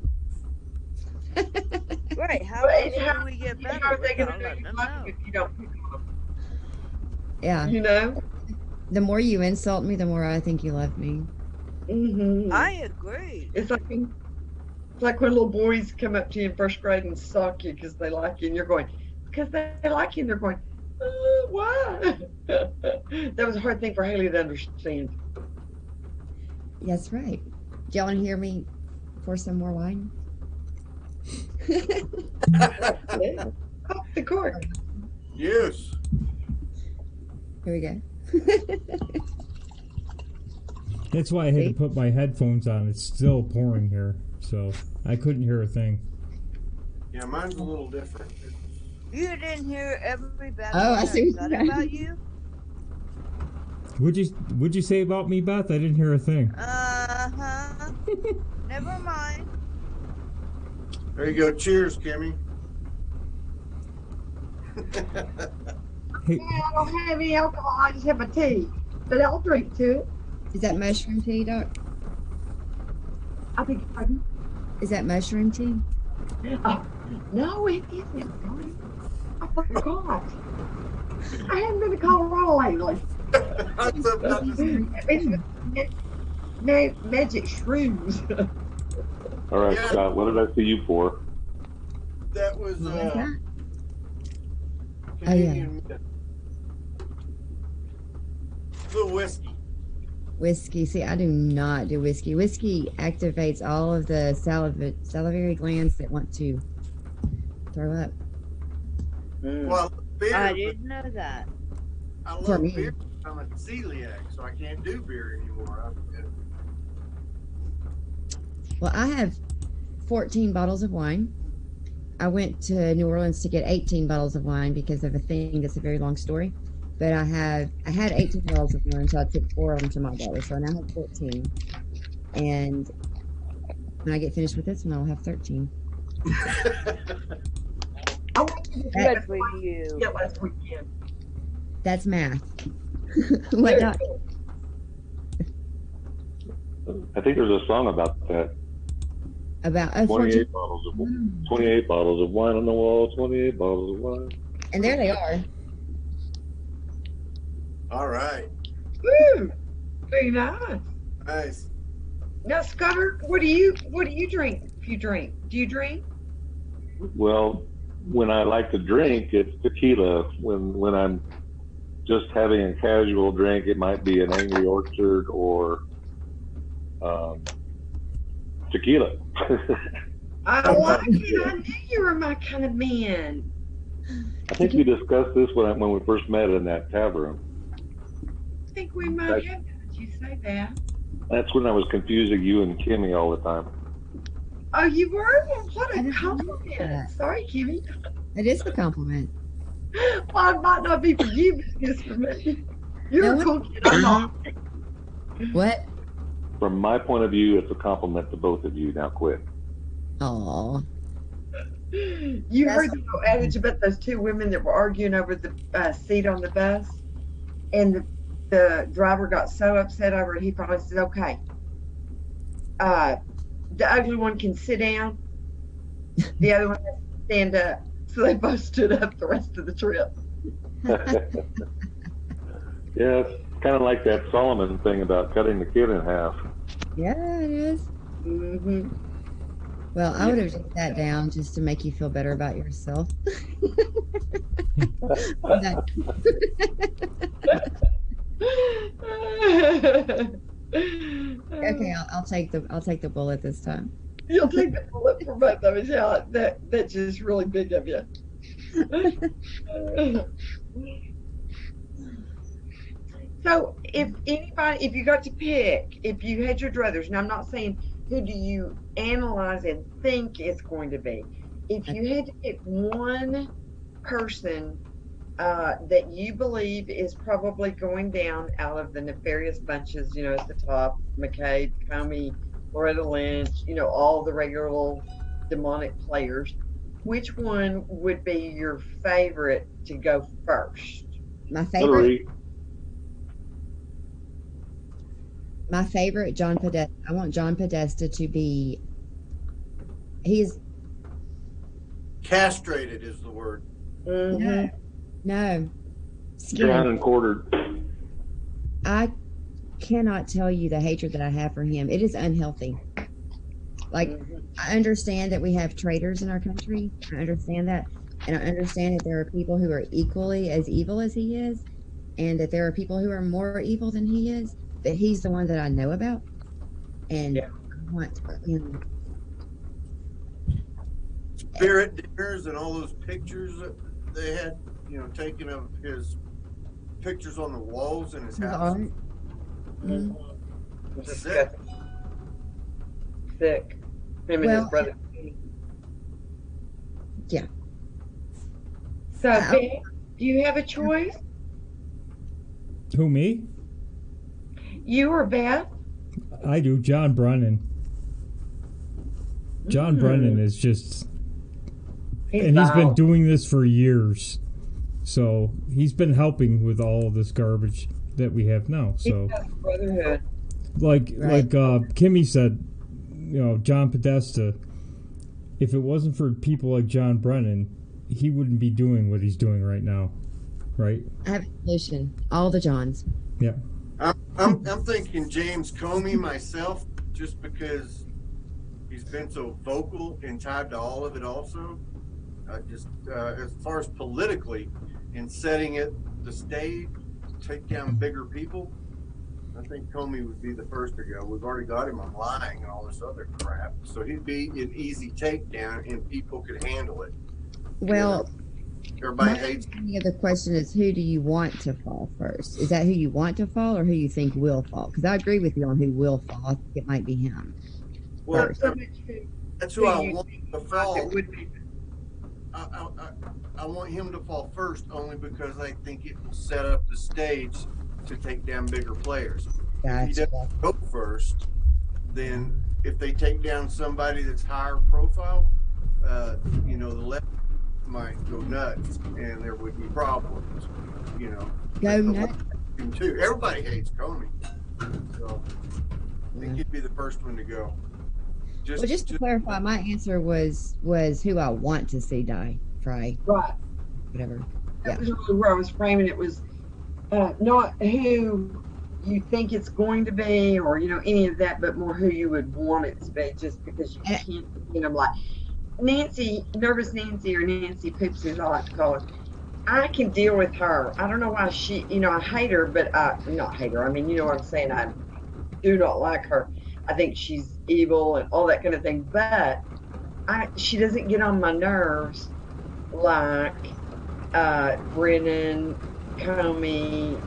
Right. How do we get better? How are they going to know if you don't pick on them? Yeah. You know? The more you insult me, the more I think you love me. Mm-hmm. I agree. It's like when little boys come up to you in first grade and stalk you because they like you, and you're going, because they like you, and they're going, why? That was a hard thing for Haley to understand. That's right. Do y'all want to hear me pour some more wine? Yeah. Off the cork. Yes. Here we go. That's why I had to put my headphones on. It's still pouring here, so I couldn't hear a thing. Yeah, mine's a little different. You didn't hear everybody I see about you? What'd you say about me, Beth? I didn't hear a thing. Never mind. There you go. Cheers, Kimmy. Hey, I don't have any alcohol. I just have a tea, but I'll drink to it. Is that mushroom tea, Doc? I beg your pardon? Is that mushroom tea? Oh, no, it isn't. Darn it. I forgot. I haven't been to Colorado lately. It's magic shrooms. All right, Yeah. Scott, what did I see you for? That was What was that? Canadian Mist. The whiskey. Whiskey. See, I do not do whiskey. Whiskey activates all of the salivary glands that want to throw up. Well, beer. I didn't know that. I For love me. beer. I'm a celiac, so I can't do beer anymore. Well, I have 14 bottles of wine. I went to New Orleans to get 18 bottles of wine because of a thing that's a very long story. But I had 18 bottles of wine, so I took 4 of them to my daughter. So I now have 14. And when I get finished with this one, I'll have 13. Good for you. Yeah, last weekend. That's math. What, Doc? I think there's a song about that. About 28 bottles of 28 bottles of wine on the wall. 28 bottles of wine. And there they are. All right. Woo! Very nice. Nice. Now, Scudder, what do you drink? If you drink, do you drink? Well, when I like to drink, it's tequila. When I'm just having a casual drink, it might be an Angry Orchard or tequila. I like it. I knew you were my kind of man. I think we discussed this when we first met in that tavern. I think we might have. Did you say that? That's when I was confusing you and Kimmy all the time. Oh, you were? Well, what I a didn't know compliment. that. Sorry, Kimmy. It is a compliment. Well, it might not be for you, but it's for me. You're No, a cool kid. I'm not. What? From my point of view, it's a compliment to both of you. Now quit. Aw. You heard the little adage about those two women that were arguing over the seat on the bus, and the driver got so upset over it, he finally said, "Okay, the ugly one can sit down, the other one has to stand up." So they both stood up the rest of the trip. Yeah, it's kind of like that Solomon thing about cutting the kid in half. Yeah, it is. Mm-hmm. Well, I would have just sat down just to make you feel better about yourself. Okay, I'll take the bullet this time. You'll take the bullet for both of us. Yeah, that's just really big of you. So, if you got to pick, if you had your druthers, and I'm not saying who do you analyze and think it's going to be, if you had to pick one person that you believe is probably going down out of the nefarious bunches, at the top, McCabe, Comey, Loretta Lynch, all the regular little demonic players, which one would be your favorite to go first? My favorite, Hillary. John Podesta. I want John Podesta to be. He's Castrated is the word. Mm-hmm. no. Drowned and quartered. I cannot tell you the hatred that I have for him. It is unhealthy. Like, I understand that we have traitors in our country. I understand that. And I understand that there are people who are equally as evil as he is, and that there are people who are more evil than he is, but he's the one that I know about. And I want him. Spirit dinners and all those pictures that they had, taken of his pictures on the walls in his house. Sick. Sick. Him and his brother. Yeah. So, Ben, do you have a choice? Who, me? You or Beth? I do. John Brennan. John Brennan is just... He's been doing this for years. So he's been helping with all of this garbage that we have now. So brotherhood. Like Kimmy said, John Podesta, if it wasn't for people like John Brennan, he wouldn't be doing what he's doing right now. Right? I have a solution. All the Johns. Yeah. I'm thinking James Comey myself, just because he's been so vocal and tied to all of it also. As far as politically and setting the stage to take down bigger people, I think Comey would be the first to go. We've already got him on lying and all this other crap. So he'd be an easy takedown and people could handle it. Well, everybody hates. The other question is, who do you want to fall first? Is that who you want to fall or who you think will fall? Because I agree with you on who will fall. I think it might be him. Well, that's who I want to fall. I want him to fall first only because I think it will set up the stage to take down bigger players. Gotcha. If he doesn't go first, then if they take down somebody that's higher profile, the left might go nuts and there would be problems. Go nuts. Too. Everybody hates Comey, so I think he'd be the first one to go. Just to clarify, my answer was who I want to see die. Fry. Right. Whatever. That was really where I was framing it, was not who you think it's going to be or, any of that, but more who you would want it to be, just because you can't, like Nervous Nancy, or Nancy Poops, as I like to call her. I can deal with her. I don't know why she, I hate her, but not hate her. I mean, you know what I'm saying? I do not like her. I think she's evil and all that kind of thing, but she doesn't get on my nerves like Brennan, Comey,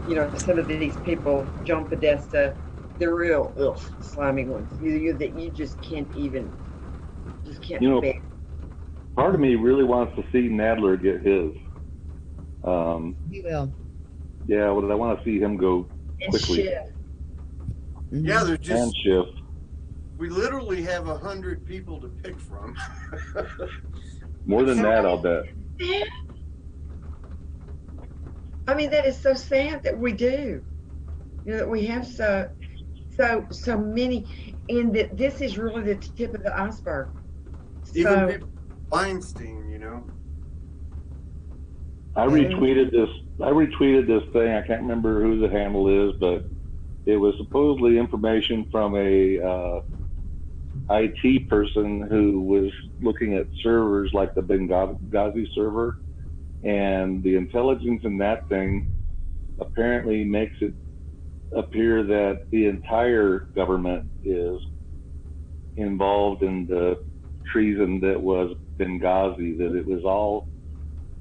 some of these people, John Podesta, they're real slimy ones. That you just can't bear. Part of me really wants to see Nadler get his. He will. Yeah, I want to see him go quickly. Shift. Yeah, there's just and shift. We literally have 100 people to pick from. More than that, I'll bet. I mean, that is so sad that we do. That we have so many, and that this is really the tip of the iceberg. Even Weinstein, I retweeted this thing. I can't remember who the handle is, but it was supposedly information from a IT person who was looking at servers like the Benghazi server, and the intelligence in that thing apparently makes it appear that the entire government is involved in the treason that was Benghazi, that it was all,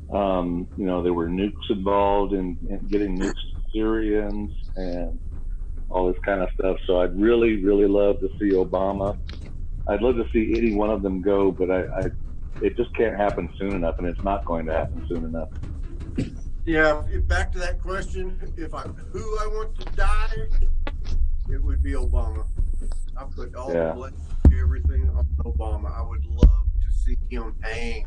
there were nukes involved in getting nukes to Syrians and all this kind of stuff. So I'd really, really love to see Obama. I'd love to see any one of them go, but it just can't happen soon enough, and it's not going to happen soon enough. Yeah, back to that question, who I want to die, it would be Obama. I put all the blame, everything on Obama. I would love to see him hang.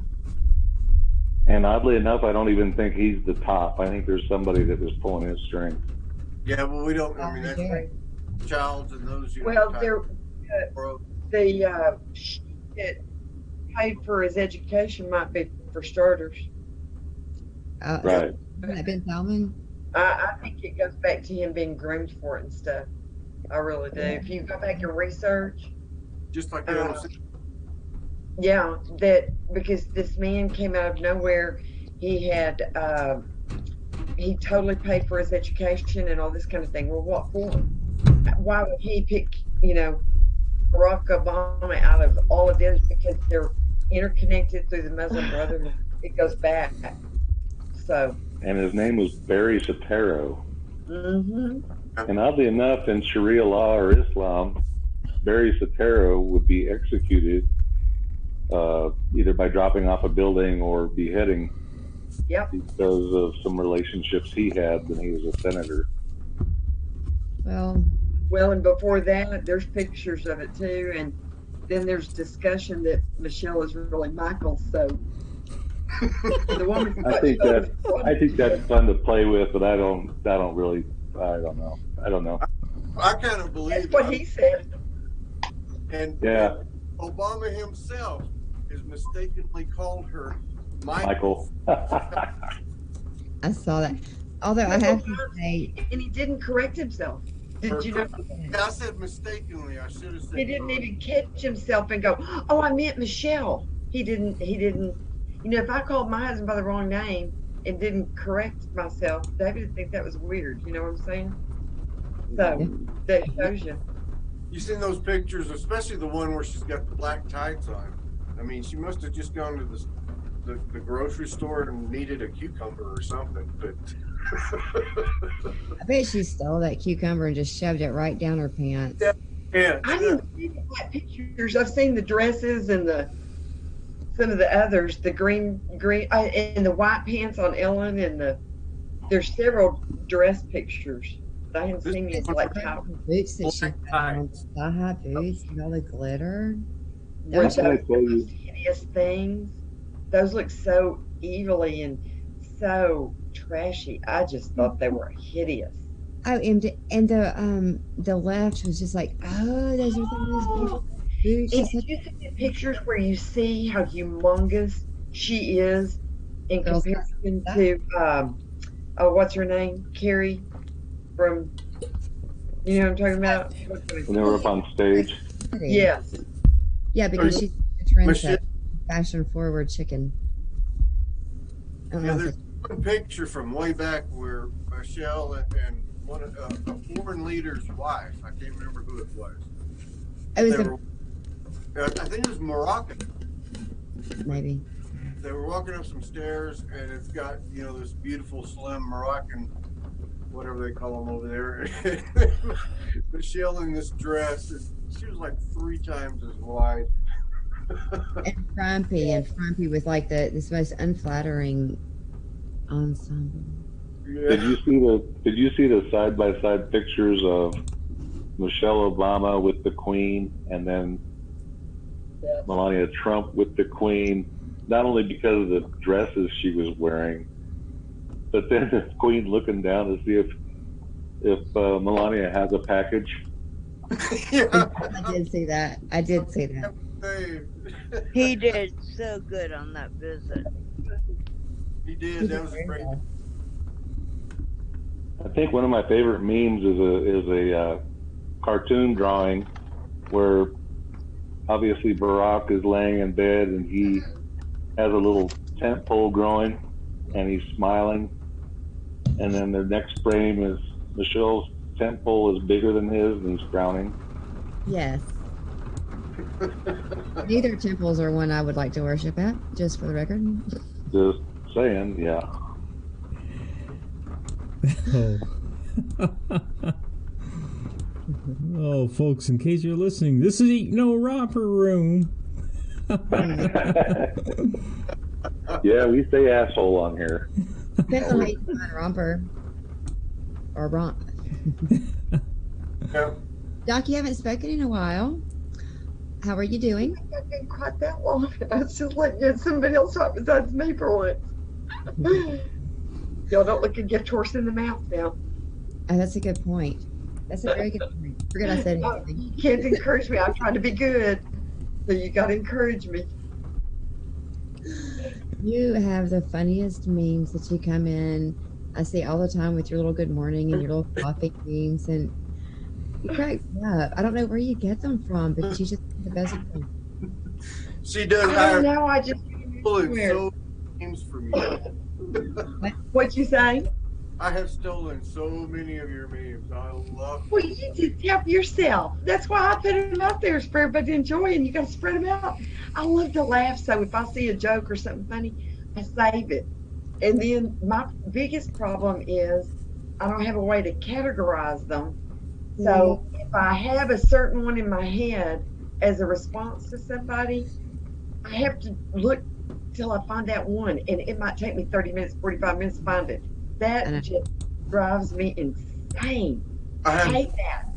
And oddly enough, I don't even think he's the top. I think there's somebody that was pulling his string. Yeah, well, we don't. I mean, that's like Childs and those. Well, the that paid for his education might be for starters. Right. Ben Salmon. I think it goes back to him being groomed for it and stuff. I really do. If you go back and research, just like yeah, that because this man came out of nowhere, he had he totally paid for his education and all this kind of thing. Well, what for? Why would he pick, Barack Obama out of all of this? Because they're interconnected through the Muslim Brotherhood. It goes back. So. And his name was Barry Soetoro. Mm-hmm. And oddly enough, in Sharia law or Islam, Barry Soetoro would be executed either by dropping off a building or beheading. Yep. Because of some relationships he had when he was a senator. Well, Well, and before that, there's pictures of it too, and then there's discussion that Michelle is really Michael. So the woman. I think that's fun to play with, but I don't know. I kind of believe that's what he said. And yeah, Obama himself has mistakenly called her Michael. I saw that. Although I have to say, and he didn't correct himself. Did you know? I said mistakenly. I should have said. He didn't even catch himself and go, "Oh, I meant Michelle." He didn't. You know, if I called my husband by the wrong name and didn't correct myself, David would think that was weird. You know what I'm saying? So that shows you. You seen those pictures, especially the one where she's got the black tights on. I mean, she must have just gone to the grocery store and needed a cucumber or something. But I bet she stole that cucumber and just shoved it right down her pants. Yeah. I didn't see the black pictures. I've seen the dresses and some of the others, the green, and the white pants on Ellen, and there's several dress pictures. I haven't seen any black top boots that she had, thigh-high boots and all the glitter. Those hideous things. Those look so evilly and so trashy. I just thought they were hideous. Oh, and the left was just like, oh, those are those boots. And did you see the pictures where you see how humongous she is in comparison to what's her name? Carrie from, you know what I'm talking about? When they were up on stage. Yes. Yeah, because she's a trendsetter, fashion forward chicken. There's one picture from way back where Michelle and one a foreign leader's wife, I can't remember who it was. I think it was Moroccan. Maybe. They were walking up some stairs, and it's got, you know, this beautiful, slim Moroccan, whatever they call them over there. Michelle in this dress, she was like 3 times as wide. And frumpy with like this most unflattering ensemble. Yeah. Did you see the side by side pictures of Michelle Obama with the Queen and then Melania Trump with the Queen? Not only because of the dresses she was wearing, but then the Queen looking down to see if Melania has a package. Yeah. I did see that. He did so good on that visit. He did. That was great. I think one of my favorite memes is a cartoon drawing where obviously Barack is laying in bed and he has a little tent pole growing and he's smiling, and then the next frame is Michelle's tent pole is bigger than his and he's frowning. Yes. Neither temples are one I would like to worship at, just for the record. Just saying, yeah. Oh, folks, in case you're listening, this is Eat No Romper Room. Yeah, we say asshole on here. Depends on how you define romper. Or romp. Yeah. Doc, you haven't spoken in a while. How are you doing? I've been quite that long. I was just letting somebody else talk besides me for once. Y'all don't look a gift horse in the mouth now. Oh, that's a good point. That's a very good point. Forget I said anything. You can't encourage me. I'm trying to be good. So you got to encourage me. You have the funniest memes that you come in. I see all the time with your little good morning and your little coffee memes, and you crack me up. I don't know where you get them from, but you just have the best of them. She does. I don't know. I just stolen so memes from you. What'd you say? I have stolen so many of your memes. I love them. Well, you just help yourself. That's why I put them out there for everybody to enjoy, and you got to spread them out. I love to laugh, so if I see a joke or something funny, I save it. And then my biggest problem is I don't have a way to categorize them. So if I have a certain one in my head as a response to somebody, I have to look till I find that one, and it might take me 30 minutes, 45 minutes to find it. That just drives me insane. I hate that.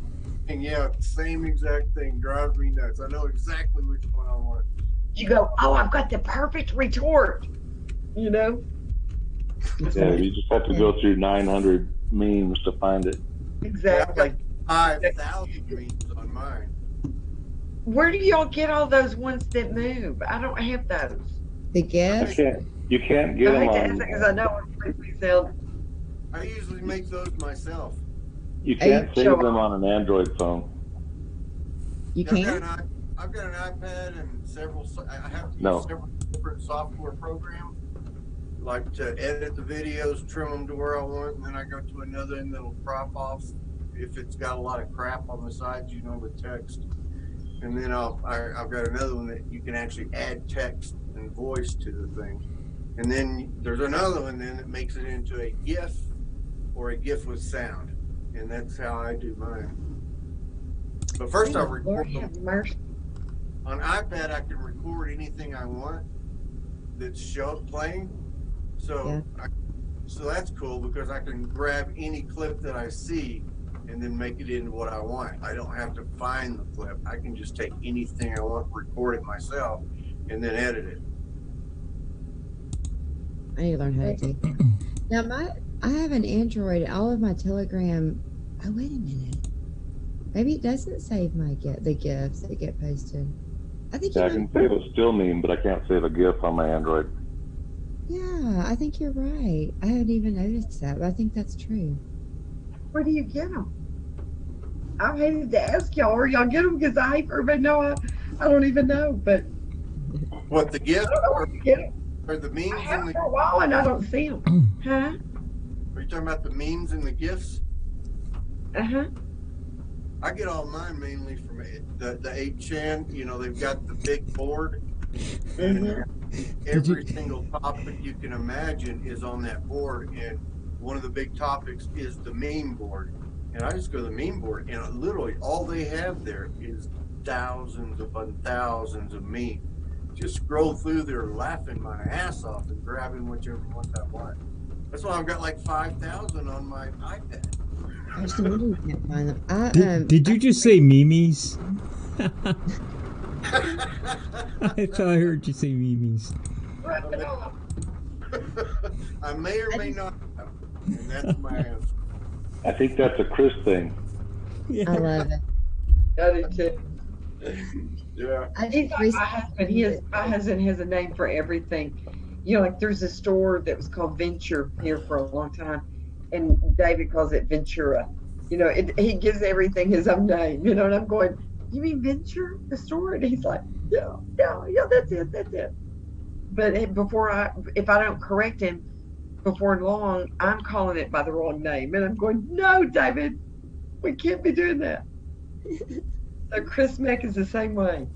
And yeah, same exact thing drives me nuts. I know exactly which one I want. You go, oh, I've got the perfect retort. You know? Yeah, you just have to go through 900 memes to find it. Exactly. I've got 5,000 memes on mine. Where do y'all get all those ones that move? I don't have those. The gifts? You can't get I them hate to on. ask that because I know it makes me sound. I usually make those myself. You can't save them on an Android phone. You can't? I've got an iPad and several. I have to use several different software programs, like to edit the videos, trim them to where I want, and then I go to another and it'll crop off if it's got a lot of crap on the sides, with text. And then I've got another one that you can actually add text and voice to the thing. And then there's another one then that makes it into a GIF or a GIF with sound. And that's how I do mine. But first I record them. On iPad, I can record anything I want that's playing. So, so that's cool because I can grab any clip that I see and then make it into what I want. I don't have to find the clip. I can just take anything I want, record it myself, and then edit it. I need to learn how to do that. Now, I have an Android. All of my Telegram. Oh, wait a minute. Maybe it doesn't save the GIFs that get posted. I think I can save a still meme, but I can't save a GIF on my Android. Yeah, I think you're right. I haven't even noticed that, but I think that's true. Where do you get them? I hated to ask y'all where y'all get them because I hate for everybody to know I don't even know. But what the GIF or the memes? I have for a while and I don't see them. Huh? Are you talking about the memes and the GIFs? Uh-huh. I get all mine mainly from the 8chan. They've got the big board. And every single topic you can imagine is on that board. And one of the big topics is the meme board. And I just go to the meme board, and literally all they have there is thousands upon thousands of memes. Just scroll through there laughing my ass off and grabbing whichever ones I want. That's why I've got like 5,000 on my iPad. I still can't find them. Did you just say memes? I thought I heard you say memes. I may or may not have, and that's my answer. I think that's a Chris thing. Yeah. I love it. I do too. Yeah. He's like my husband. My husband has a name for everything. Like there's a store that was called Venture here for a long time, and David calls it Ventura. He gives everything his own name. And I'm going, you mean Venture, the store? And he's like, yeah, that's it. But if I don't correct him before long, I'm calling it by the wrong name, and I'm going, no, David, we can't be doing that. So Chris Meck is the same way.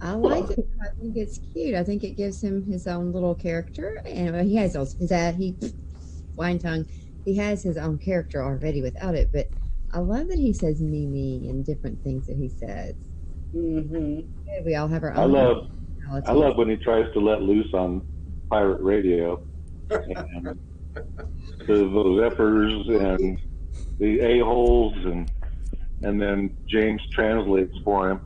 I like it. I think it's cute. I think it gives him his own little character, and he has wine tongue. He has his own character already without it, but I love that he says Mimi and different things that he says. Mm-hmm. We all have our own. I love when he tries to let loose on pirate radio. And those effers and the a-holes and then James translates for him.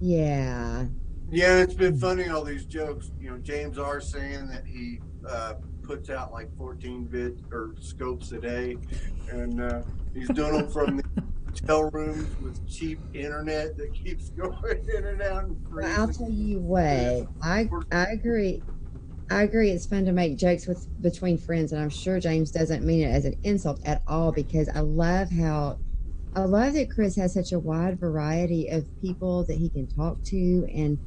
Yeah, it's been funny, all these jokes. James R. saying that he puts out like 14-bit or scopes a day, and he's doing them from the hotel rooms with cheap internet that keeps going in and out. And well, I'll tell you what, I agree. It's fun to make jokes between friends, and I'm sure James doesn't mean it as an insult at all, because I love that Chris has such a wide variety of people that he can talk to and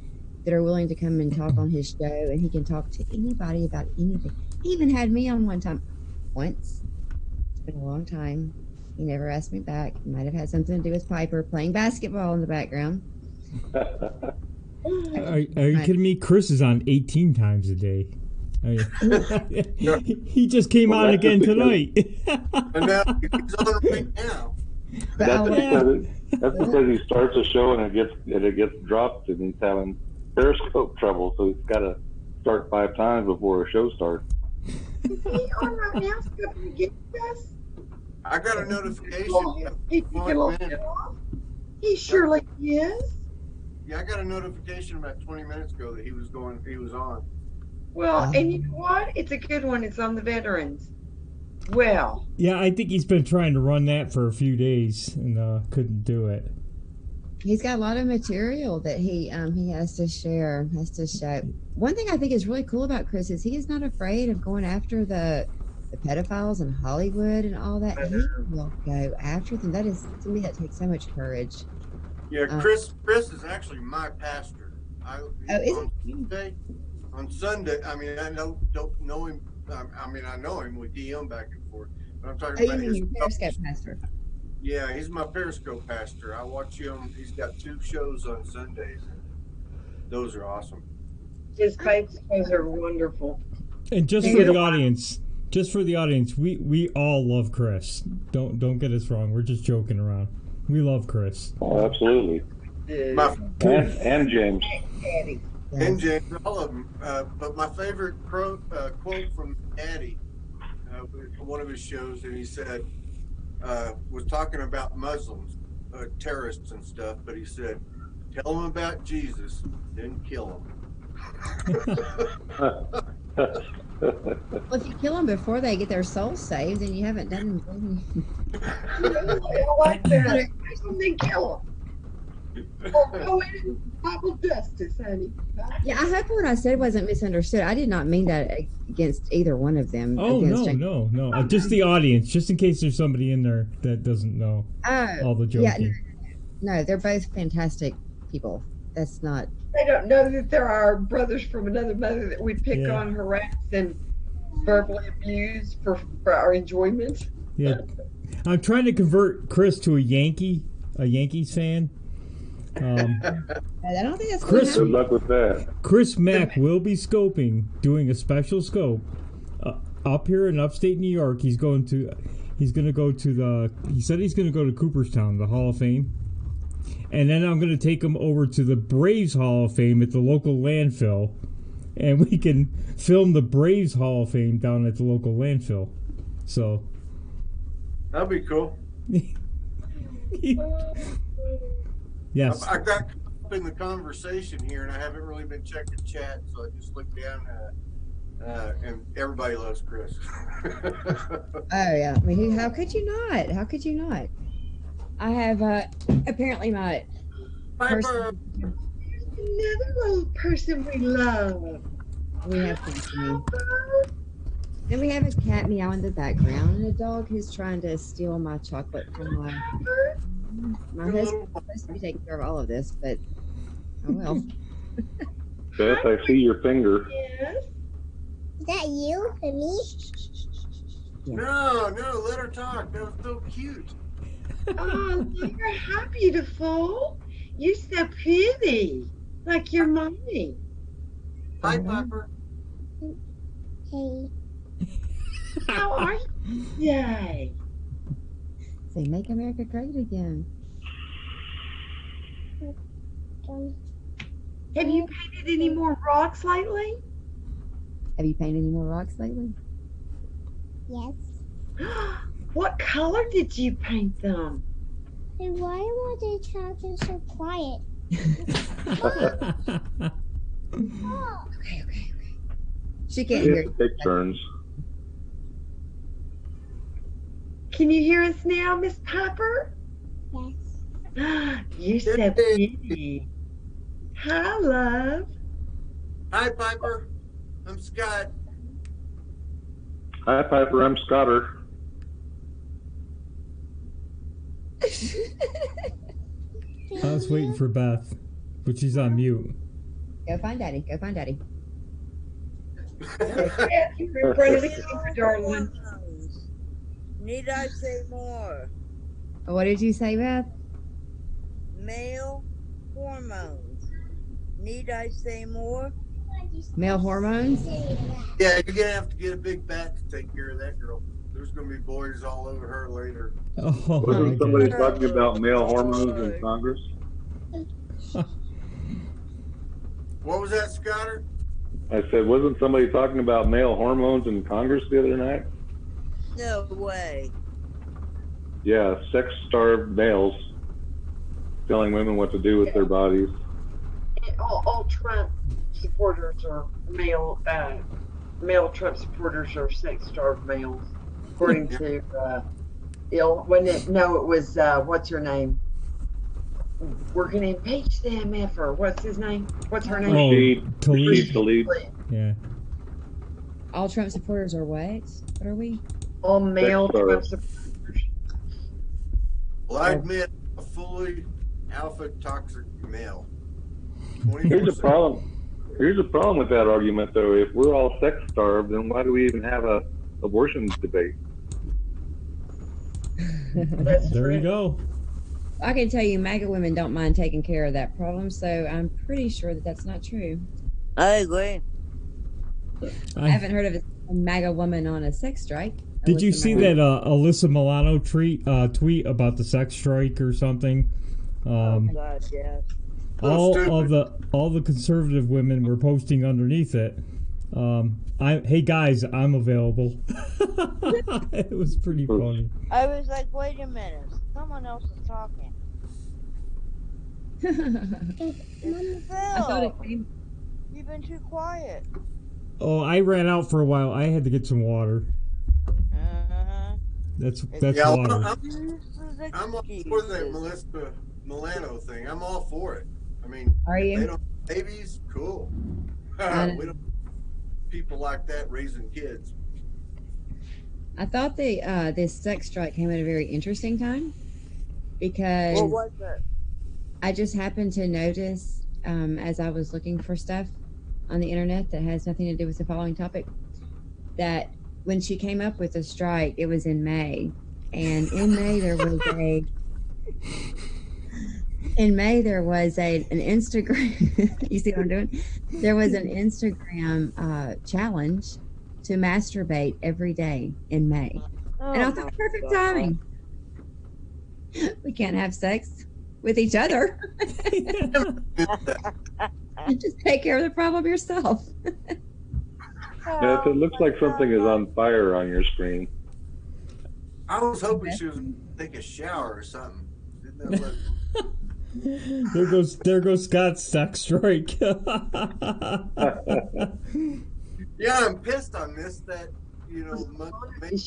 that are willing to come and talk on his show, and he can talk to anybody about anything. He even had me on once. It's been a long time. He never asked me back. It might have had something to do with Piper playing basketball in the background. Are you kidding me? Chris is on 18 times a day. He just came on again tonight. And now he's on right now. That's because he starts a show and it gets dropped, and he's having Periscope trouble, so he's got to start 5 times before a show starts. Is he on right now? I got a notification. He surely is. Yeah, I got a notification about 20 minutes ago that he was on. Well, and you know what? It's a good one. It's on the veterans. Well. Yeah, I think he's been trying to run that for a few days and couldn't do it. He's got a lot of material that he has to share, has to show. One thing I think is really cool about Chris is he is not afraid of going after the pedophiles in Hollywood and all that. He will go after them. That is, to me, that takes so much courage. Yeah, Chris is actually my pastor. On Sunday, I mean, I don't know him. I mean, I know him. We DM back and forth. But I'm talking about his Periscope pastor. Yeah, he's my Periscope pastor. I watch him. He's got 2 shows on Sundays, and those are awesome. His shows are wonderful. And just for the audience, we all love Chris. Don't get us wrong. We're just joking around. We love Chris. Oh, absolutely. And James. And James, all of them. But my favorite quote from Daddy, one of his shows, and he said, was talking about Muslims, terrorists and stuff, but he said, tell them about Jesus, then kill them. Well, if you kill them before they get their soul saved, then you haven't done anything. I like that. Then kill them. Or go in Bible justice, honey. Yeah, I hope what I said wasn't misunderstood. I did not mean that against either one of them. Oh, no. Just the audience, just in case there's somebody in there that doesn't know all the joking. Yeah, no, they're both fantastic people. That's not... They don't know that there are brothers from another mother that we pick on, harass, and verbally abuse for our enjoyment. Yeah. I'm trying to convert Chris to a Yankees fan. I don't think that's Chris. Good luck with that. Chris Mack will be doing a special scope up here in upstate New York. He said he's going to go to Cooperstown, the Hall of Fame, and then I'm going to take him over to the Braves Hall of Fame at the local landfill, and we can film the Braves Hall of Fame down at the local landfill. So that'd be cool. Yes. I got up in the conversation here, and I haven't really been checking chat, so I just looked down, and everybody loves Chris. Oh yeah, I mean, how could you not? How could you not? I have apparently my Piper. Another little person we love. We have company. Then we have a cat meow in the background, and a dog who's trying to steal my chocolate from my husband's supposed to be taking care of all of this, but oh well. Beth, I see your finger. Yes. Is that you for me? No, let her talk. That was so cute. Oh, you're how beautiful. You're so pretty. Like your mommy. Hi, Piper. Hey. How are you? Yay. Say, make America great again. Have you painted any more rocks lately? Have you painted any more rocks lately? Yes. What color did you paint them? And why were they talking so quiet? Okay. She can't hear you. Take turns. Can you hear us now, Miss Piper? Yes. You're so pretty. Hi, love. Hi, Piper. I'm Scott. Hi, Piper. I'm Scotter. I was waiting for Beth, but she's on mute. Go find Daddy. Go find Daddy. You're in front of the camera, darling. Need I say more? What did you say, Beth? Male hormones. Need I say more? Male hormones? Yeah, you're gonna have to get a big bat to take care of that girl. There's gonna be boys all over her later. Oh, Wasn't somebody talking about male hormones in Congress? What was that, Scotter? I said, wasn't somebody talking about male hormones in Congress the other night? No way. Yeah, sex-starved males telling women what to do with their bodies. All Trump supporters are male. Male Trump supporters are sex-starved males, according to wasn't it? No, it was what's her name? We're gonna impeach the MFer. What's his name? What's her name? Rashid Tlaib. Yeah. All Trump supporters are what? What are we? All male Trump supporters. Well, I admit, a fully alpha toxic male. Here's the problem. Here's the problem with that argument, though. If we're all sex starved, then why do we even have a abortion debate? There you go. I can tell you, MAGA women don't mind taking care of that problem, so I'm pretty sure that that's not true. I agree. I haven't heard of a MAGA woman on a sex strike. Did you see that Alyssa Milano tweet about the sex strike or something? Oh God, yes. All the conservative women were posting underneath it. Hey guys, I'm available. It was pretty funny. I was like, wait a minute, someone else is talking. It's Phil. You've been too quiet. Oh, I ran out for a while. I had to get some water. That's yeah, water. I'm all for that Melissa Milano thing. I'm all for it. I mean, are you? They don't have babies, cool. We don't people like that raising kids. I thought this sex strike came at a very interesting time because what was it? I just happened to notice as I was looking for stuff on the internet that has nothing to do with the following topic, that when she came up with the strike, it was in May, and in May there was an Instagram. You see what I'm doing? There was an Instagram challenge to masturbate every day in May, and I thought perfect timing. We can't have sex with each other. Just take care of the problem yourself. Yes, it looks like something is on fire on your screen. I was hoping she was going to take a shower or something. There goes Scott's sex strike. Yeah, I'm pissed I missed that, month thing.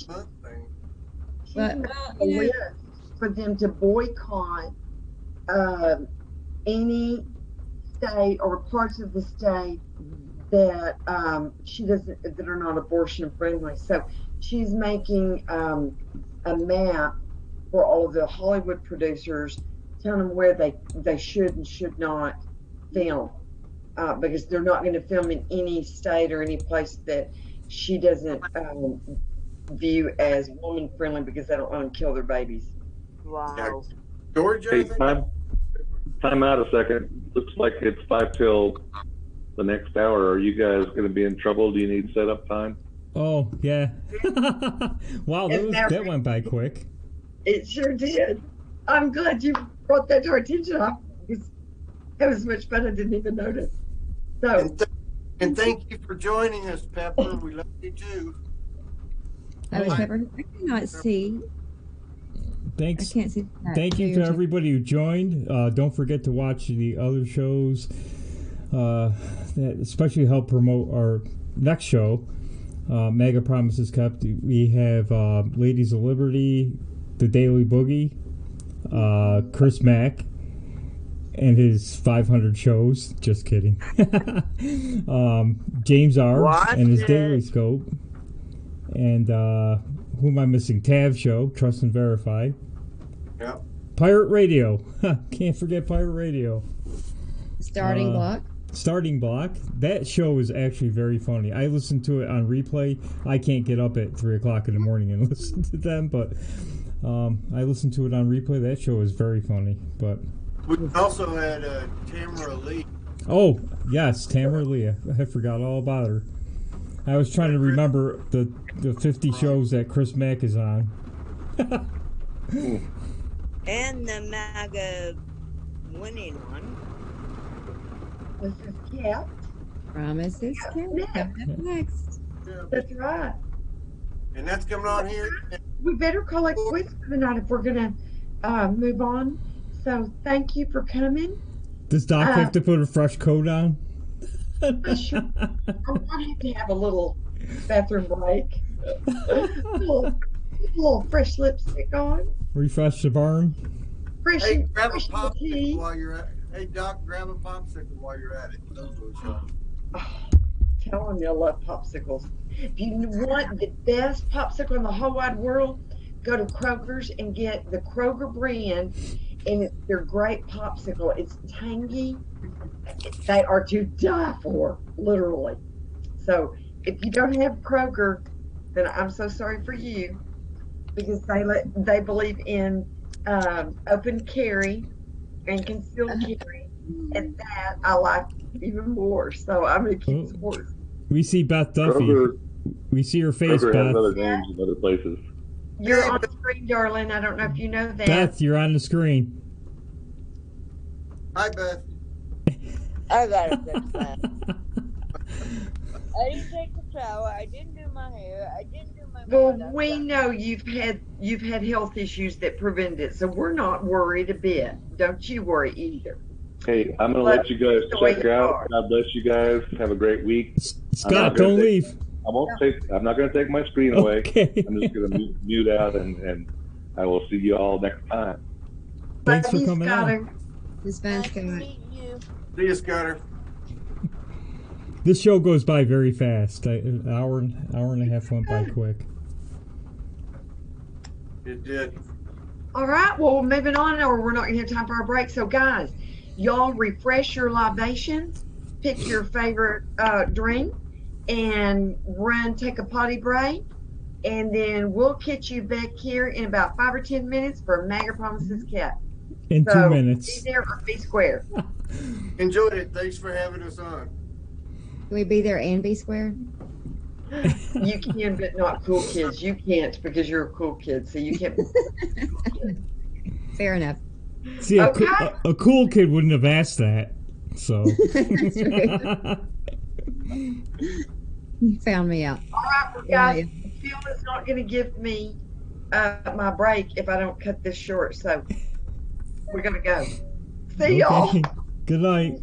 But for them to boycott any state or parts of the state that that are not abortion friendly. So she's making a map for all of the Hollywood producers, telling them where they should and should not film, because they're not going to film in any state or any place that she doesn't view as woman friendly, because they don't want to kill their babies. Wow. Georgia. Hey, time out a second. Looks like it's 5 till the next hour. Are you guys going to be in trouble? Do you need setup time? Oh, yeah. Wow, that went by quick. It sure did. I'm glad you brought that to our attention. It was much fun. I didn't even notice. So, and thank you for joining us, Pepper. We love you too. Pepper, I cannot see. Thanks. I can't see that. Thank you to everybody who joined. Don't forget to watch the other shows that especially help promote our next show, Mega Promises Kept. We have Ladies of Liberty, The Daily Boogie, Chris Mack, and his 500 shows. Just kidding. James R. and his Daily Scope. And who am I missing? Tav Show, Trust and Verify. Yep. Pirate Radio. Can't forget Pirate Radio. Starting Block. Starting Block. That show is actually very funny. I listen to it on replay. I can't get up at 3 o'clock in the morning and listen to them, but I listen to it on replay. That show is very funny. But we also had Tamara Lee. Oh, yes, Tamara Lee. I forgot all about her. I was trying to remember the 50 shows that Chris Mack is on. And the MAGA winning one. this is kept. Promises kept. Next. That's right. And that's coming on here we better call it quits for the night if we're gonna move on. So thank you for coming. Does Doc have to put a fresh coat on? Sure. I'm gonna have to have a little bathroom break. a little fresh lipstick on. Refresh the burn. Fresh, Hey, grab a fresh popsicle tea. while you're at. Hey, Doc, grab a popsicle while you're at it. Those will show. Telling you, I love popsicles. If you want the best popsicle in the whole wide world, go to Kroger's and get the Kroger brand, and it's their great popsicle. It's tangy. They are to die for, literally. So if you don't have Kroger, then I'm so sorry for you, because they believe in open carry and concealed carry, and that I like even more. So I'm gonna keep supporting. We see Beth Duffy. Kroger, we see her face, Kroger Beth. has other names in other places. You're on the screen, darling. I don't know if you know that. Beth, you're on the screen. Hi, Beth. I gotta fix that. I didn't take a shower. I didn't do my hair. I didn't do my Well, makeup. we know you've had health issues that prevent it, so we're not worried a bit. Don't you worry either. Hey, I'm going to let you guys check out. God bless you guys. Have a great week. Scott, don't leave. I'm not going to take my screen away. Okay. I'm just going to mute out, and I will see you all next time. Thanks for coming on. It's been Nice to meet you. See you, Scudder. This show goes by very fast. An hour and a half went by quick. It did. All right, well, we're moving on, or we're not going to have time for our break. So, guys, y'all refresh your libations, pick your favorite drink, and take a potty break. And then we'll catch you back here in about 5 or 10 minutes for Maggie Promises Kept. In 2 minutes. Be there or be square. Enjoyed it. Thanks for having us on. Can we be there and be square? You can, but not cool kids. You can't because you're a cool kid, so you can't. Fair enough. See, a cool kid wouldn't have asked that. So. That's true. You found me out. All right, well, guys, Phil is not going to give me my break if I don't cut this short, so we're going to go. See y'all. Good night.